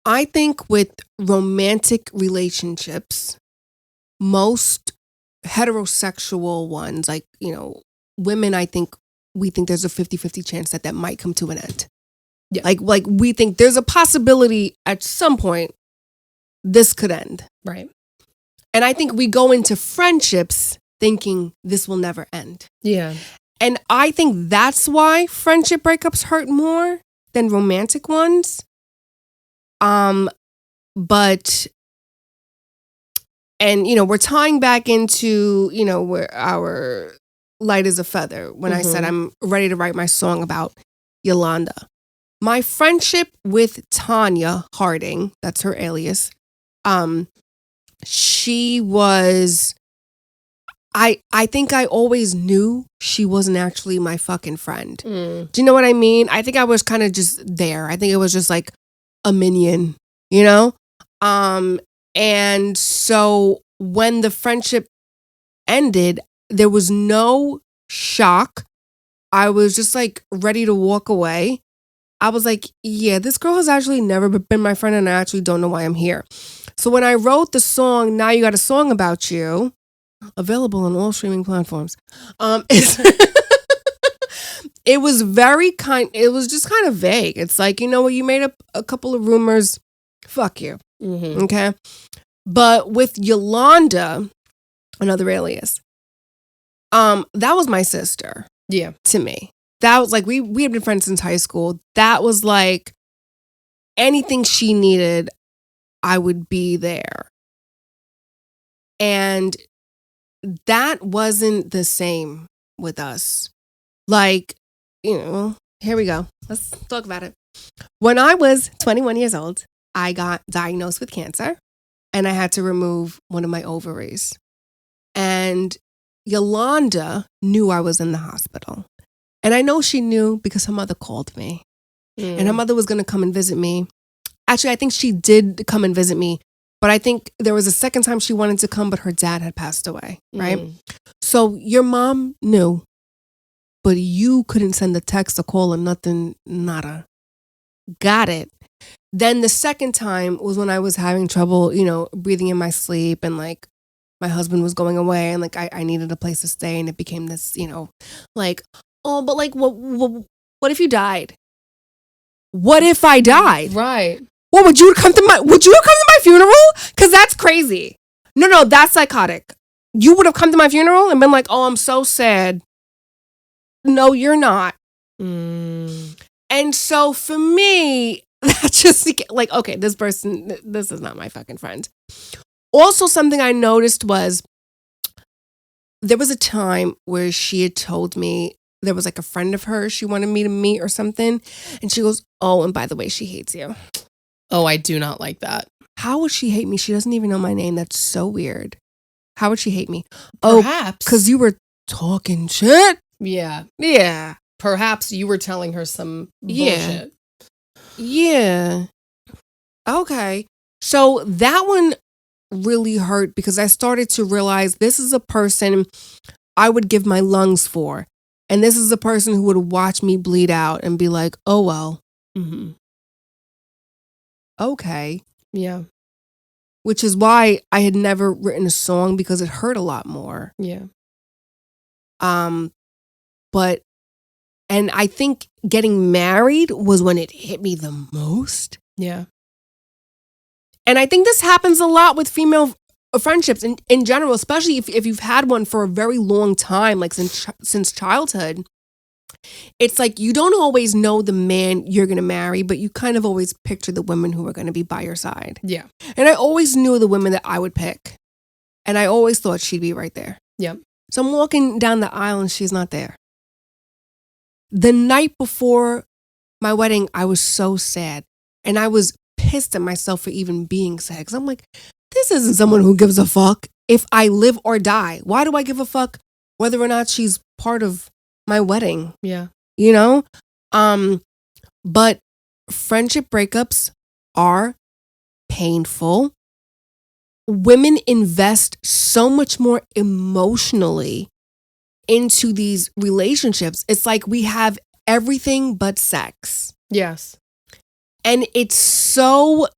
I think with romantic relationships, most heterosexual ones, like, you know, women, we think there's a 50-50 chance that might come to an end.
Yeah.
Like we think there's a possibility at some point this could end.
Right.
And I think we go into friendships thinking this will never end.
Yeah.
And I think that's why friendship breakups hurt more than romantic ones. But, and, you know, we're tying back into, you know, where our light as a feather when I said I'm ready to write my song about Yolanda. My friendship with Tanya Harding, that's her alias, she was, I think I always knew she wasn't actually my fucking friend. Do you know what I mean? I think I was kind of just there. I think it was just like a minion, you know? And so when the friendship ended, there was no shock. I was just like ready to walk away. I was like, yeah, this girl has actually never been my friend and I actually don't know why I'm here. So when I wrote the song, Now You Got a Song About You, available on all streaming platforms, it was just kind of vague. It's like, you know what, you made up a couple of rumors, fuck you. Okay. But with Yolanda, another alias, that was my sister.
Yeah.
To me. That was like, we had been friends since high school. That was like anything she needed, I would be there. And that wasn't the same with us. Like, you know, here we go. Let's talk about it. When I was 21 years old, I got diagnosed with cancer and I had to remove one of my ovaries. And Yolanda knew I was in the hospital. And I know she knew because her mother called me. And her mother was going to come and visit me. Actually, I think she did come and visit me. But I think there was a second time she wanted to come, but her dad had passed away, right? So your mom knew, but you couldn't send a text, a call, or nothing, nada. Got it. Then the second time was when I was having trouble, you know, breathing in my sleep and like my husband was going away and like I needed a place to stay and it became this, you know, like, oh, but like, what if you died? What if I died?
Right.
Well, would you come to my funeral? Because that's crazy. No, that's psychotic. You would have come to my funeral and been like, oh, I'm so sad. No, you're not. And so for me, that's just like, okay, this is not my fucking friend. Also, something I noticed was there was a time where she had told me there was like a friend of hers she wanted me to meet or something. And she goes, oh, and by the way, she hates you.
Oh, I do not like that.
How would she hate me? She doesn't even know my name. That's so weird. How would she hate me?
Perhaps.
Because you were talking shit?
Yeah.
Yeah.
Perhaps you were telling her some bullshit.
Yeah. Okay. So that one really hurt because I started to realize this is a person I would give my lungs for. And this is a person who would watch me bleed out and be like, oh, well. Okay.
Yeah.
Which is why I had never written a song because it hurt a lot more.
Yeah.
But, and I think getting married was when it hit me the most.
Yeah.
And I think this happens a lot with female friendships in general, especially if you've had one for a very long time, like since childhood. It's like you don't always know the man you're going to marry, but you kind of always picture the women who are going to be by your side.
Yeah.
And I always knew the women that I would pick. And I always thought she'd be right there.
Yeah.
So I'm walking down the aisle and she's not there. The night before my wedding, I was so sad. And I was pissed at myself for even being sad. Because I'm like, this isn't someone who gives a fuck if I live or die. Why do I give a fuck whether or not she's part of my wedding?
Yeah.
You know? But friendship breakups are painful. Women invest so much more emotionally into these relationships. It's like we have everything but sex.
Yes.
And it's so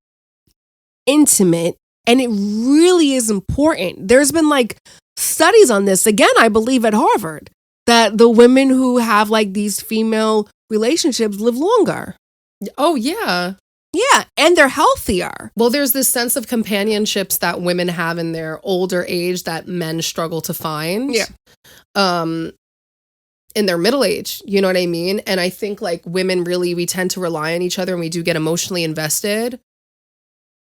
intimate, and it really is important. There's been like studies on this, again, I believe at Harvard, that the women who have like these female relationships live longer.
Oh, yeah.
Yeah, and they're healthier.
Well, there's this sense of companionships that women have in their older age that men struggle to find.
Yeah.
In their middle age, you know what I mean? And I think like women really, we tend to rely on each other and we do get emotionally invested.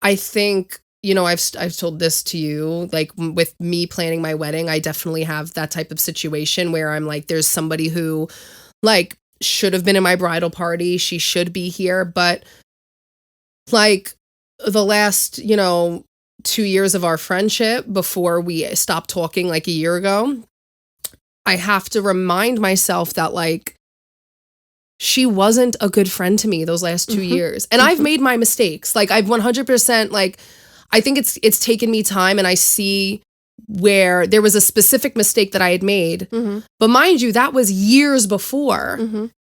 I think, you know, I've told this to you, like with me planning my wedding, I definitely have that type of situation where I'm like, there's somebody who like should have been in my bridal party. She should be here. But like the last, you know, 2 years of our friendship before we stopped talking like a year ago, I have to remind myself that like she wasn't a good friend to me those last 2 years. And I've made my mistakes. Like I've 100% like, I think it's taken me time, and I see where there was a specific mistake that I had made. But mind you, that was years before.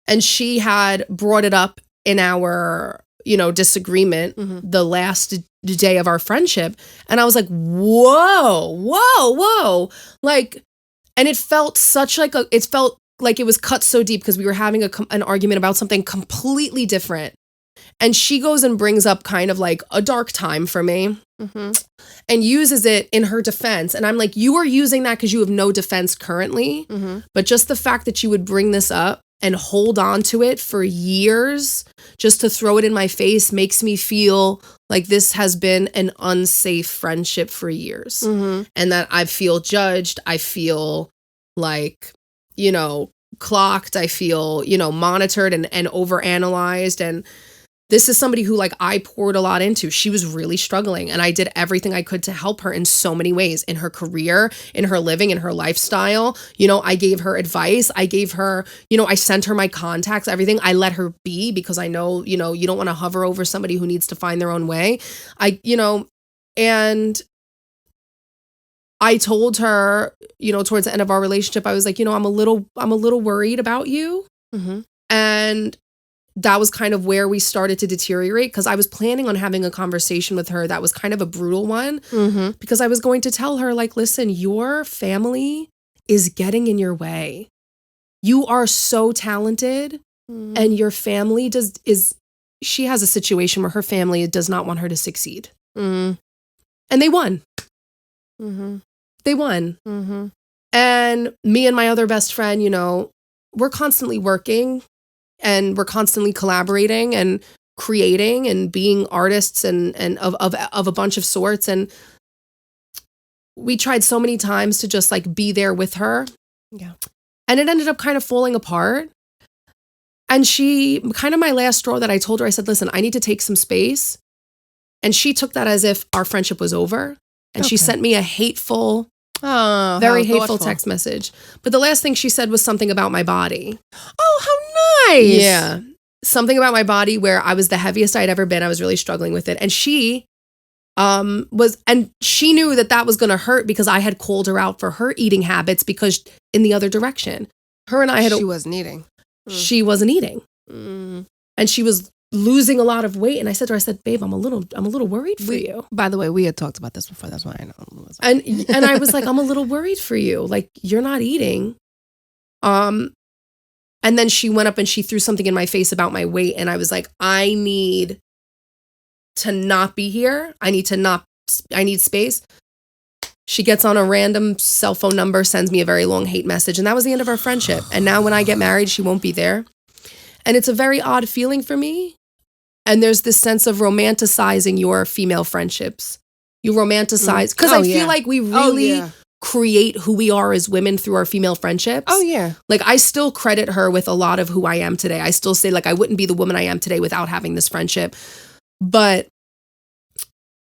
And she had brought it up in our, you know, disagreement the last day of our friendship. And I was like, whoa. Like, and it felt such like it felt like it was cut so deep because we were having an argument about something completely different. And she goes and brings up kind of like a dark time for me and uses it in her defense. And I'm like, you are using that because you have no defense currently. But just the fact that you would bring this up and hold on to it for years just to throw it in my face makes me feel like this has been an unsafe friendship for years. And that I feel judged. I feel like, you know, clocked. I feel, you know, monitored and overanalyzed. And this is somebody who like I poured a lot into. She was really struggling, and I did everything I could to help her in so many ways, in her career, in her living, in her lifestyle. You know, I gave her advice. I gave her, you know, I sent her my contacts, everything. I let her be because I know, you know, you don't want to hover over somebody who needs to find their own way. And I told her, you know, towards the end of our relationship, I was like, you know, I'm a little worried about you. And that was kind of where we started to deteriorate, because I was planning on having a conversation with her that was kind of a brutal one, because I was going to tell her, like, listen, your family is getting in your way. You are so talented, and your family she has a situation where her family does not want her to succeed. And they won. They won. And me and my other best friend, you know, we're constantly working. And we're constantly collaborating and creating and being artists and of a bunch of sorts. And we tried so many times to just like be there with her.
Yeah.
And it ended up kind of falling apart. And she, kind of my last straw that I told her, I said, listen, I need to take some space. And she took that as if our friendship was over. And she sent me a hateful, very hateful text message. But the last thing she said was something about my body.
Oh, how nice.
Yeah. Something about my body where I was the heaviest I'd ever been. I was really struggling with it. And she she knew that was going to hurt because I had called her out for her eating habits, because in the other direction, her and I had...
She wasn't eating.
She wasn't eating. And she was losing a lot of weight. And I said to her, babe, I'm a little worried for you.
By the way, we had talked about this before. That's why I know.
And I was like, I'm a little worried for you. Like, you're not eating. And then she went up and she threw something in my face about my weight. And I was like, I need to not be here. I need space. She gets on a random cell phone number, sends me a very long hate message. And that was the end of our friendship. And now when I get married, she won't be there. And it's a very odd feeling for me. And there's this sense of romanticizing your female friendships. You romanticize, because I feel like we really create who we are as women through our female friendships.
Oh, yeah.
Like, I still credit her with a lot of who I am today. I still say, like, I wouldn't be the woman I am today without having this friendship. But,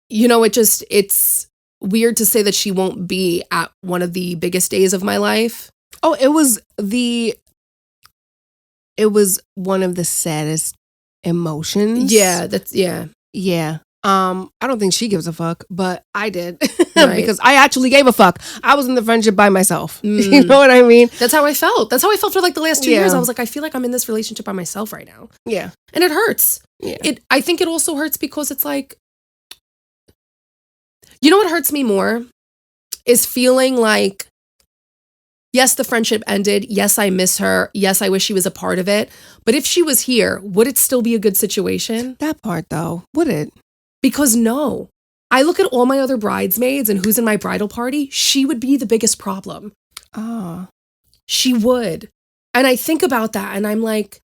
you know, it's weird to say that she won't be at one of the biggest days of my life.
Oh, it was one of the saddest emotions.
Yeah, that's yeah.
Yeah. I don't think she gives a fuck, but I did
Right.
because I actually gave a fuck. I was in the friendship by myself. You
Mm.
know what I mean?
That's how I felt. That's how I felt for like the last 2
Yeah.
years. I was like, I feel like I'm in this relationship by myself right now.
Yeah.
And it hurts.
Yeah.
I think it also hurts because it's like, you know what hurts me more is feeling like, yes, the friendship ended. Yes, I miss her. Yes, I wish she was a part of it. But if she was here, would it still be a good situation?
That part though, would it?
Because no. I look at all my other bridesmaids and who's in my bridal party, she would be the biggest problem.
Oh.
She would. And I think about that and I'm like,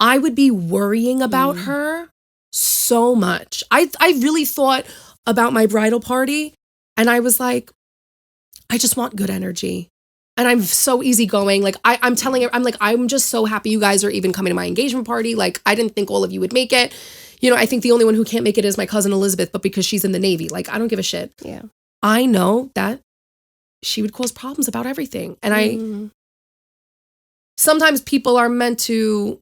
I would be worrying about her so much. I really thought about my bridal party and I was like, I just want good energy. And I'm so easygoing. Like I'm telling her, I'm like, I'm just so happy you guys are even coming to my engagement party. Like I didn't think all of you would make it. You know, I think the only one who can't make it is my cousin Elizabeth, but because she's in the Navy, like I don't give a shit.
Yeah.
I know that she would cause problems about everything. And sometimes people are meant to,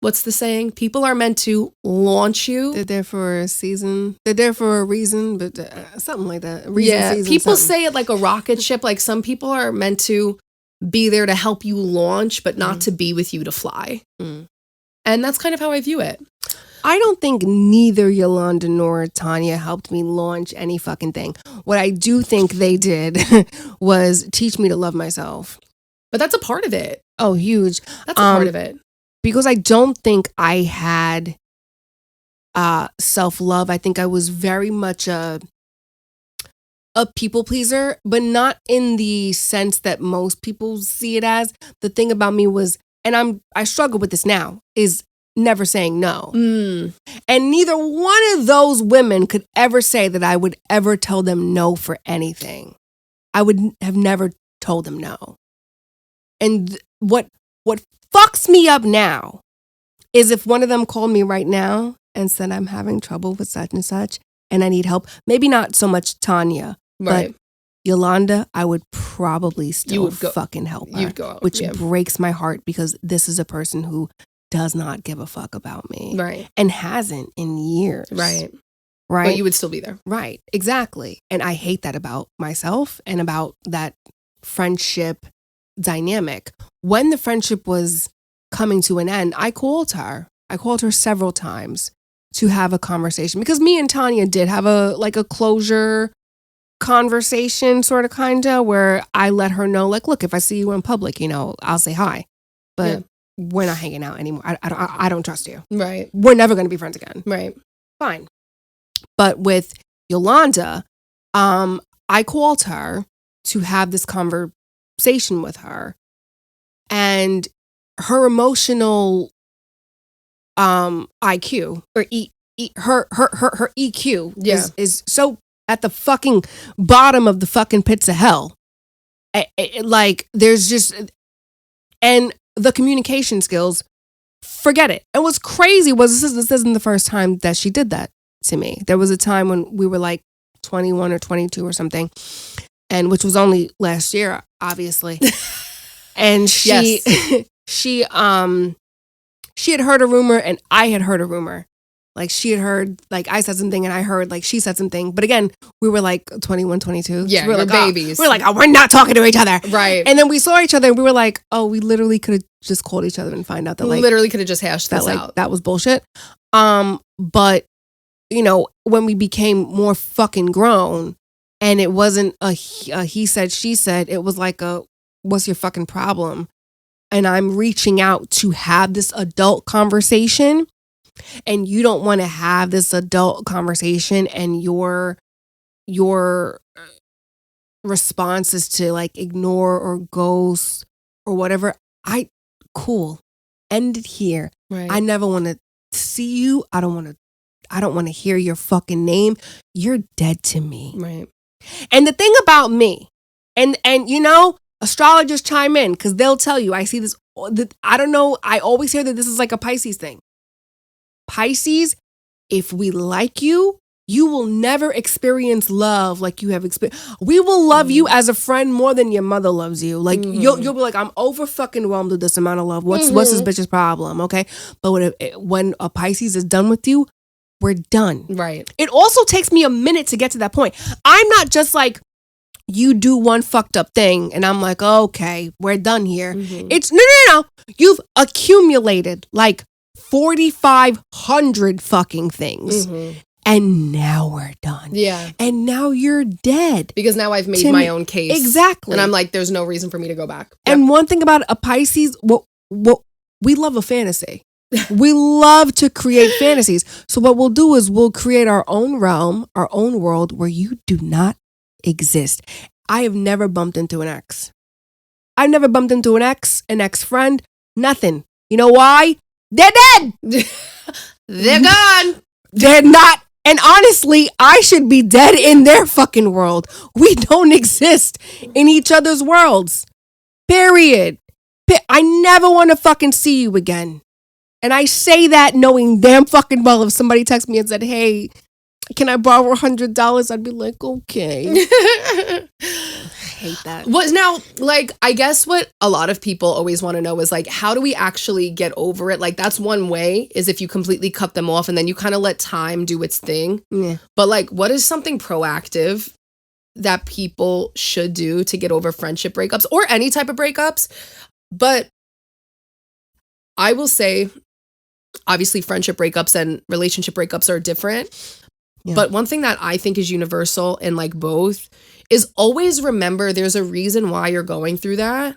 what's the saying? People are meant to launch you.
They're there for a season. They're there for a reason, but something like that. Season,
people
something.
say it like a rocket ship. Like some people are meant to be there to help you launch, but not to be with you to fly. And that's kind of how I view it.
I don't think neither Yolanda nor Tanya helped me launch any fucking thing. What I do think they did was teach me to love myself.
But that's a part of it.
Oh, huge.
That's a part of it.
Because I don't think I had self-love. I think I was very much a people pleaser, but not in the sense that most people see it as. The thing about me was, and I struggle with this now, is never saying no. And neither one of those women could ever say that I would ever tell them no for anything. I would have never told them no. And what fucks me up now is if one of them called me right now and said, I'm having trouble with such and such and I need help. Maybe not so much Tanya, but Yolanda, I would probably still fucking help her.
You'd go out,
which breaks my heart because this is a person who does not give a fuck about me.
Right.
And hasn't in years.
Right.
Right.
But you would still be there.
Right. Exactly. And I hate that about myself and about that friendship dynamic. When the friendship was coming to an end, I called her. I called her several times to have a conversation because me and Tanya did have a closure conversation, sort of, kind of, where I let her know, like, look, if I see you in public, I'll say hi, but we're not hanging out anymore. I don't trust you.
Right.
We're never going to be friends again.
Right.
Fine. But with Yolanda, I called her to have this conversation with her, and her emotional IQ or her EQ is so at the fucking bottom of the fucking pits of hell. Like there's just, and the communication skills, forget it. And what's crazy was this isn't the first time that she did that to me. There was a time when we were like 21 or 22 or something, and which was only last year, obviously. And she had heard a rumor and I had heard a rumor. Like she had heard, like I said something and I heard like she said something. But again, we were like 21, 22.
Yeah,
so we were like,
babies.
We're like, we're not talking to each other.
Right.
And then we saw each other and we were like, oh, we literally could have just called each other and find out that like.
Literally could have just hashed this out.
That was bullshit. But, when we became more fucking grown and it wasn't a he said, she said, it was like what's your fucking problem? And I'm reaching out to have this adult conversation, and you don't want to have this adult conversation, and your response is to like ignore or ghost or whatever. Cool. End it here.
Right.
I never want to see you. I don't want to hear your fucking name. You're dead to me.
Right.
And the thing about me, and astrologers chime in because they'll tell you, I see this, I don't know, I always hear that this is like a Pisces thing. Pisces, if we like you, you will never experience love like you have experienced. We will love you as a friend more than your mother loves you. Like you'll be like, I'm over fucking whelmed with this amount of love. What's this bitch's problem? Okay. But when a Pisces is done with you, we're done.
Right.
It also takes me a minute to get to that point. I'm not just like, you do one fucked up thing and I'm like, okay, we're done here. It's no. You've accumulated like 4,500 fucking things. And now we're done.
Yeah.
And now you're dead.
Because now I've made my own case.
Exactly.
And I'm like, there's no reason for me to go back.
And one thing about a Pisces, we love a fantasy. We love to create fantasies. So what we'll do is we'll create our own realm, our own world where you do not exist. I have never bumped into an ex. I've never bumped into an ex-friend, nothing. You know why? They're dead.
They're gone.
They're not. And honestly, I should be dead in their fucking world. We don't exist in each other's worlds. Period. I never want to fucking see you again. And I say that knowing damn fucking well if somebody texts me and said, hey, can I borrow $100? I'd be like, okay. I hate that.
What now, like, I guess what a lot of people always want to know is like, how do we actually get over it? Like, that's one way is if you completely cut them off and then you kind of let time do its thing.
Yeah.
But like, what is something proactive that people should do to get over friendship breakups or any type of breakups? But I will say, obviously, friendship breakups and relationship breakups are different. Yeah. But one thing that I think is universal in like both is always remember there's a reason why you're going through that.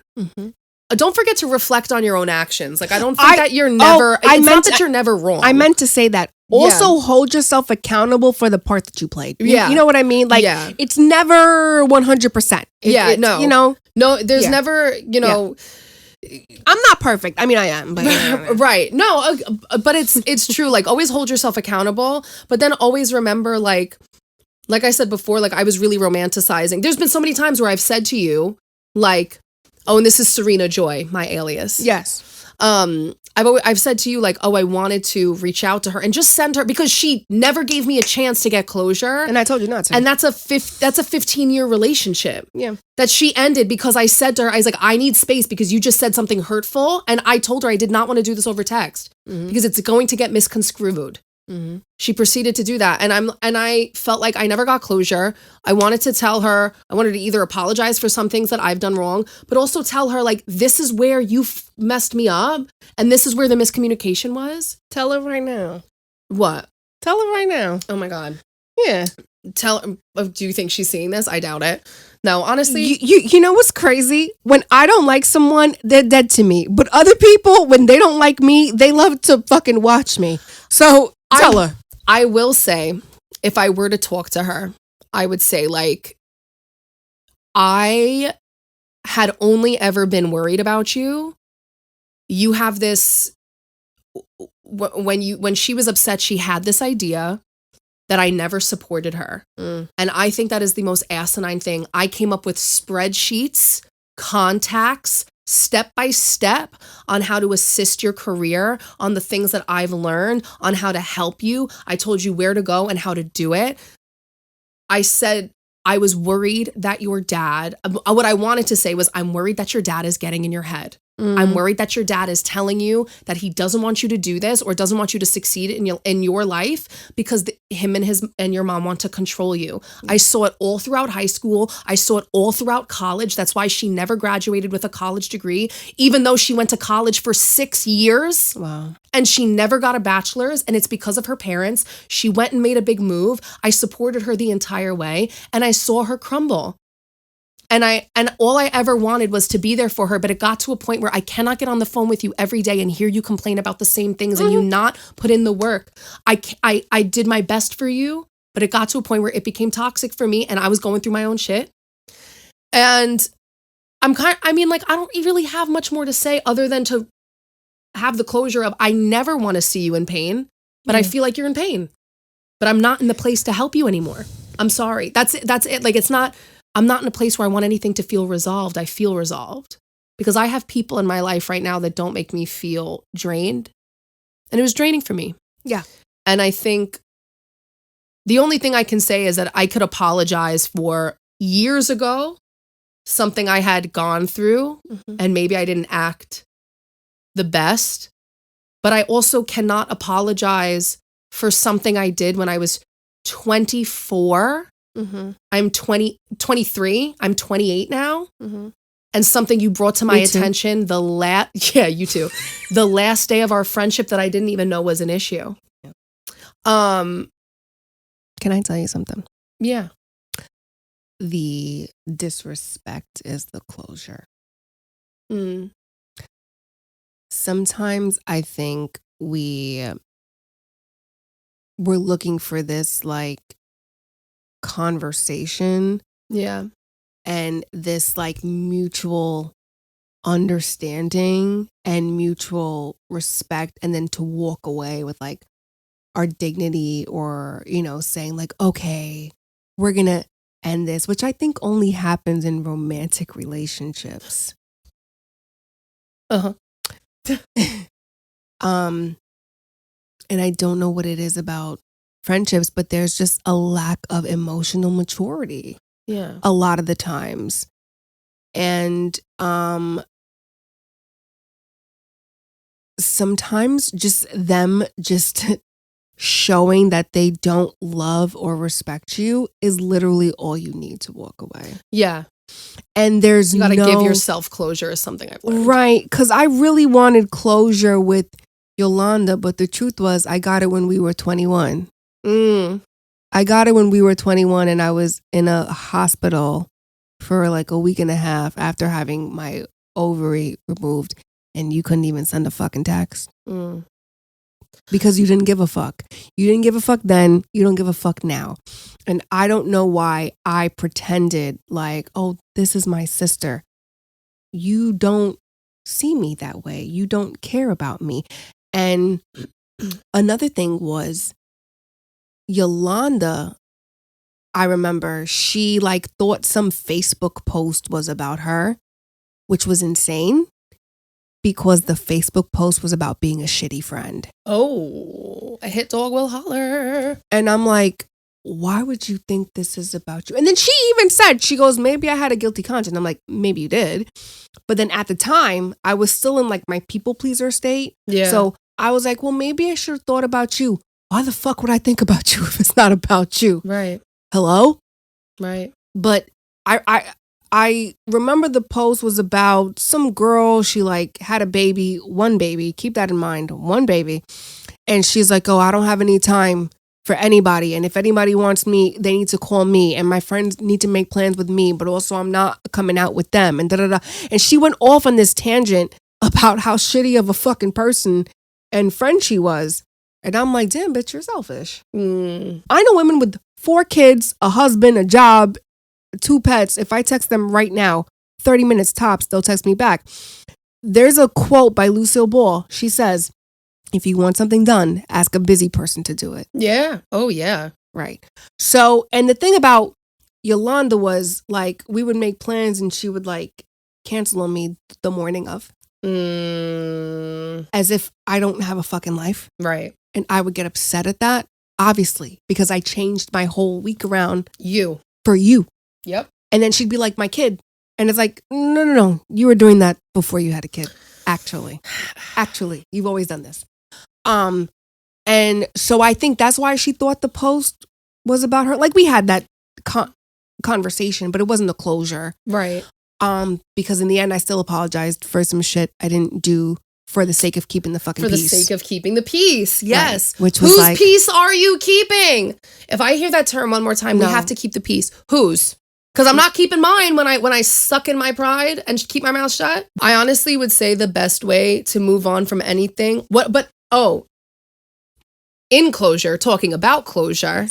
Don't forget to reflect on your own actions. Like, I don't think that you're never, it's not that you're never wrong.
I meant to say that. Also, hold yourself accountable for the part that you played.
Yeah.
You know what I mean? Like, it's never 100%.
No.
You know?
No, there's never, you know.
I'm not perfect. I mean, I am. But
right. No, but it's true. Like, always hold yourself accountable. But then always remember, like I said before, like, I was really romanticizing. There's been so many times where I've said to you, like, oh, and this is Serena Joy, my alias.
Yes.
I've said to you, like, oh, I wanted to reach out to her and just send her because she never gave me a chance to get closure.
And I told you not to.
And that's a 15-year relationship.
Yeah.
That she ended because I said to her, I was like, I need space because you just said something hurtful. And I told her I did not want to do this over text because it's going to get misconstrued. She proceeded to do that. And I felt like I never got closure. I wanted to tell her, I wanted to either apologize for some things that I've done wrong, but also tell her, like, this is where you messed me up. And this is where the miscommunication was.
Tell her right now.
What?
Tell her right now.
Oh my God.
Yeah.
Do you think she's seeing this? I doubt it. No, honestly.
You know what's crazy? When I don't like someone, they're dead to me. But other people, when they don't like me, they love to fucking watch me. So tell her.
I will say, if I were to talk to her, I would say, like, I had only ever been worried about you. You have this, when she was upset, she had this idea that I never supported her. And I think that is the most asinine thing. I came up with spreadsheets, contacts, step by step on how to assist your career, on the things that I've learned, on how to help you. I told you where to go and how to do it. I said, I was worried that your dad, what I wanted to say was, I'm worried that your dad is getting in your head. I'm worried that your dad is telling you that he doesn't want you to do this or doesn't want you to succeed in your life because him and your mom want to control you. I saw it all throughout high school. I saw it all throughout college. That's why she never graduated with a college degree, even though she went to college for 6 years.
Wow.
And she never got a bachelor's, and it's because of her parents. She went and made a big move. I supported her the entire way, and I saw her crumble. And all I ever wanted was to be there for her, but it got to a point where I cannot get on the phone with you every day and hear you complain about the same things and you not put in the work. I did my best for you, but it got to a point where it became toxic for me and I was going through my own shit. And I don't really have much more to say other than to have the closure of, I never want to see you in pain, but I feel like you're in pain, but I'm not in the place to help you anymore. I'm sorry. That's it. Like, I'm not in a place where I want anything to feel resolved. I feel resolved because I have people in my life right now that don't make me feel drained. And it was draining for me.
Yeah.
And I think The only thing I can say is that I could apologize for years ago something I had gone through, and maybe I didn't act the best. But I also cannot apologize for something I did when I was 24. I'm 23. I'm 28 now. And something you brought to my attention you too. The last day of our friendship that I didn't even know was an issue.
Can I tell you something?
Yeah.
The disrespect is the closure. Sometimes I think we're looking for this like conversation.
Yeah.
And this like mutual understanding and mutual respect, and then to walk away with like our dignity, or, you know, saying like, okay, we're going to end this, which I think only happens in romantic relationships. And I don't know what it is about friendships, but there's just a lack of emotional maturity.
Yeah.
A lot of the times. And sometimes just them just showing that they don't love or respect you is literally all you need to walk away.
Yeah.
And there's
you got to give yourself closure is something I've learned.
Right. Because I really wanted closure with Yolanda, but the truth was I got it when we were 21. I got it when we were 21, and I was in a hospital for like a week and a half after having my ovary removed, and you couldn't even send a fucking text. Because you didn't give a fuck. You didn't give a fuck then. You don't give a fuck now. And I don't know why I pretended like, oh, this is my sister. You don't see me that way. You don't care about me. And another thing was Yolanda, I remember she like thought some Facebook post was about her, which was insane. Because the Facebook post was about being a shitty friend.
Oh, a hit dog will holler.
And I'm like, why would you think this is about you? And then she even said, she goes, maybe I had a guilty conscience. I'm like, maybe you did. But then at the time, I was still in like my people pleaser state.
Yeah.
So I was like, well, maybe I should have thought about you. Why the fuck would I think about you if it's not about you?
Right.
Hello?
Right.
But I remember the post was about some girl. She like had a baby, one baby. Keep that in mind, one baby. And she's like, oh, I don't have any time for anybody. And if anybody wants me, they need to call me. And my friends need to make plans with me, but also I'm not coming out with them. And da-da-da. And she went off on this tangent about how shitty of a fucking person and friend she was. And I'm like, damn, bitch, you're selfish. I know women with 4 kids, a husband, a job, 2 pets. If I text them right now, 30 minutes tops, they'll text me back. There's a quote by Lucille Ball. She says, if you want something done, ask a busy person to do it.
Yeah. Oh, yeah.
Right. So, and the thing about Yolanda was like, we would make plans and she would like cancel on me the morning of. As if I don't have a fucking life.
Right.
And I would get upset at that, obviously, because I changed my whole week around for you.
Yep.
And then she'd be like, my kid. And it's like, no. You were doing that before you had a kid. Actually, you've always done this. And so I think that's why she thought the post was about her. Like we had that conversation, but it wasn't a closure.
Right.
Because in the end, I still apologized for some shit I didn't do for the sake of keeping the fucking peace.
For the sake of keeping the peace. Yes.
Right. Which was
whose
like,
peace are you keeping? If I hear that term one more time, we have to keep the peace. Whose? Because I'm not keeping mine when I suck in my pride and keep my mouth shut. I honestly would say the best way to move on from anything. In closure, talking about closure,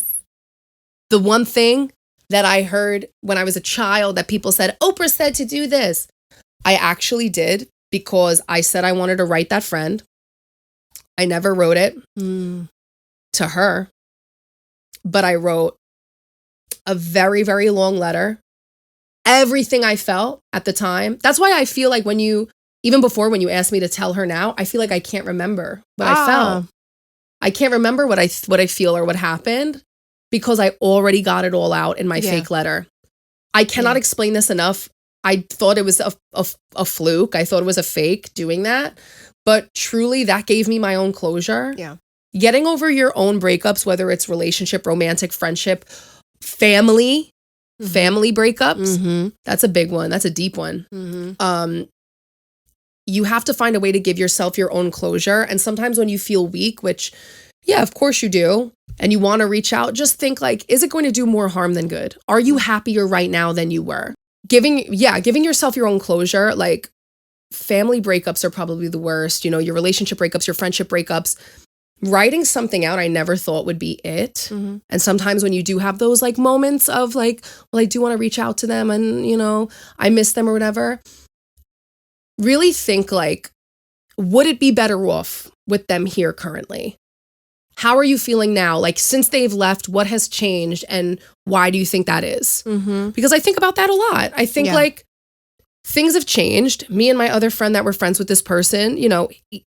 the one thing that I heard when I was a child that people said, Oprah said to do this. I actually did because I said I wanted to write that friend. I never wrote it to her, but I wrote a very, very long letter. Everything I felt at the time. That's why I feel like even before when you asked me to tell her now, I feel like I can't remember what I felt. I can't remember what I feel or what happened. because I already got it all out in my
Yeah.
fake letter. I cannot
Yeah.
explain this enough. I thought it was a fluke. I thought it was a fake doing that. But truly, that gave me my own closure.
Yeah.
Getting over your own breakups, whether it's relationship, romantic, friendship, family breakups,
Mm-hmm.
that's a big one. That's a deep one.
Mm-hmm.
You have to find a way to give yourself your own closure. And sometimes when you feel weak, which, yeah, of course you do, and you want to reach out, just think like, is it going to do more harm than good? Are you happier right now than you were? Giving yourself your own closure, like family breakups are probably the worst, your relationship breakups, your friendship breakups. Writing something out, I never thought would be it.
Mm-hmm.
And sometimes when you do have those like moments of like, well, I do want to reach out to them and, I miss them or whatever. Really think like, would it be better off with them here currently? How are you feeling now? Like since they've left, what has changed and why do you think that is?
Mm-hmm.
Because I think about that a lot. I think like things have changed. Me and my other friend that were friends with this person, he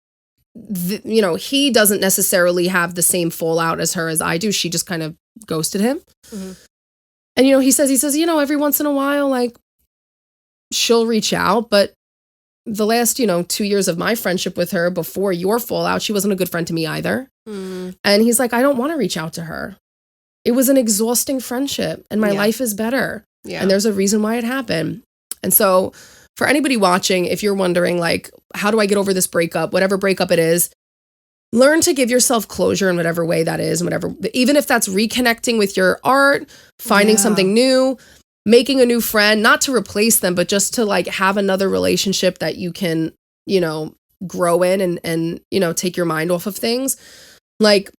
doesn't necessarily have the same fallout as her as I do. She just kind of ghosted him.
Mm-hmm.
And, he says, every once in a while, like she'll reach out, but the last, 2 years of my friendship with her before your fallout, she wasn't a good friend to me either.
Mm-hmm.
And he's like, I don't want to reach out to her. It was an exhausting friendship and my life is better.
Yeah.
And there's a reason why it happened. And so for anybody watching, if you're wondering like, how do I get over this breakup, whatever breakup it is, learn to give yourself closure in whatever way that is, even if that's reconnecting with your art, finding something new, making a new friend, not to replace them, but just to like have another relationship that you can, grow in and take your mind off of things. Like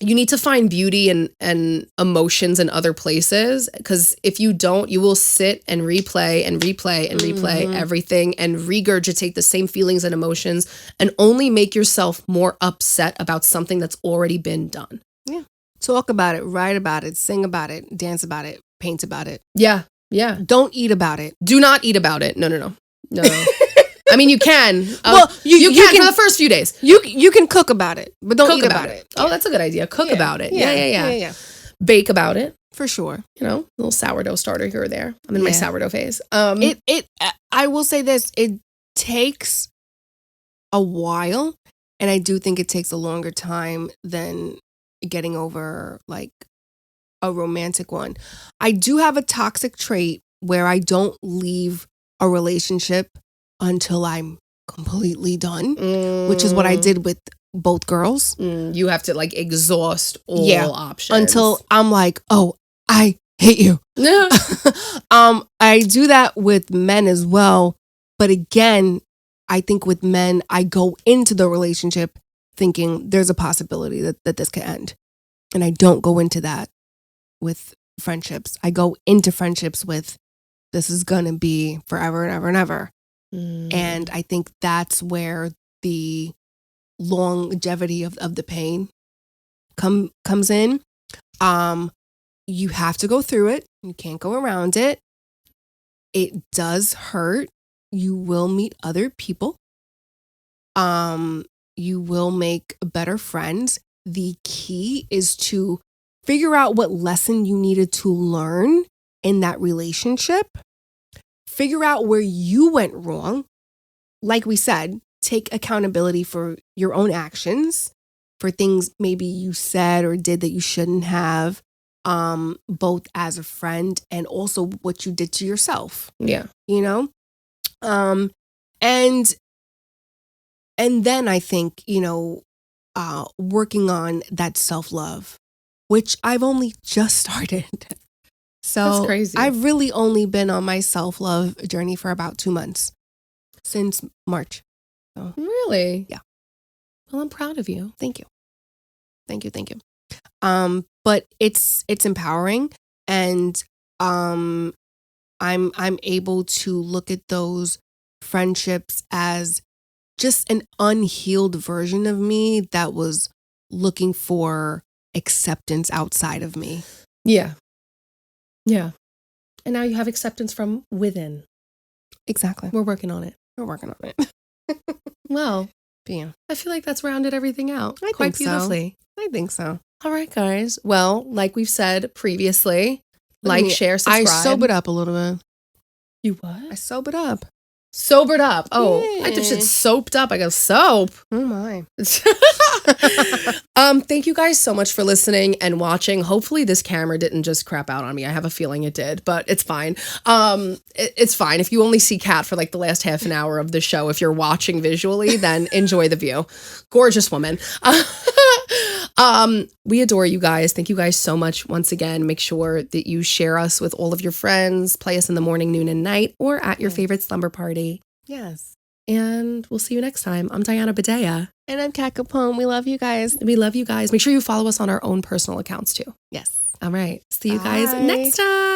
you need to find beauty and emotions in other places, because if you don't, you will sit and replay and replay and replay everything and regurgitate the same feelings and emotions and only make yourself more upset about something that's already been done.
Yeah. Talk about it, write about it, sing about it, dance about it, paint about it.
Yeah. Yeah.
Don't eat about it.
Do not eat about it. No. I mean, you can.
Well, you
can for the first few days.
You can cook about it, but don't
Cook
eat about it.
Oh, that's a good idea. Cook about it.
Yeah.
Bake about it.
For sure.
Little sourdough starter here or there. I'm in my sourdough phase.
I will say this, it takes a while, and I do think it takes a longer time than getting over like a romantic one. I do have a toxic trait where I don't leave a relationship until I'm completely done, which is what I did with both girls.
You have to like exhaust all options
until I'm like, oh, I hate you. I do that with men as well. But again, I think with men, I go into the relationship thinking there's a possibility that this could end. And I don't go into that with friendships. I go into friendships with this is going to be forever and ever and ever. And I think that's where the longevity of the pain comes in. You have to go through it. You can't go around it. It does hurt. You will meet other people. You will make better friends. The key is to figure out what lesson you needed to learn in that relationship. Figure out where you went wrong. Like we said, take accountability for your own actions, for things maybe you said or did that you shouldn't have, both as a friend and also what you did to yourself.
Yeah.
And then I think, working on that self-love, which I've only just started. So
that's crazy.
I've really only been on my self-love journey for about 2 months, since March. So,
really?
Yeah.
Well, I'm proud of you.
Thank you. But it's empowering, and I'm able to look at those friendships as just an unhealed version of me that was looking for acceptance outside of me.
Yeah. Yeah. And now you have acceptance from within.
Exactly.
We're working on it.
Well,
I feel like that's rounded everything out
I
quite
think so.
beautifully.
I think so.
All right, guys. Well, like we've said previously,
Look at
like,
me.
share, subscribe.
I sobered up a little bit.
You what?
I sobered up.
Sobered up. Oh, I
Yeah.
just said soaped up. I go, soap.
Oh my.
Thank you guys so much for listening and watching. Hopefully this camera didn't just crap out on me. I have a feeling it did, but it's fine. It's fine. If you only see Kat for like the last half an hour of the show, if you're watching visually, then enjoy the view. Gorgeous woman. We adore you guys. Thank you guys so much once again. Make sure that you share us with all of your friends, play us in the morning, noon, and night, or at your favorite slumber party.
Yes.
And we'll see you next time. I'm Diana Badea.
And I'm Kat Capone. We love you guys.
We love you guys. Make sure you follow us on our own personal accounts too.
Yes.
All right. See you guys
Bye.
next time.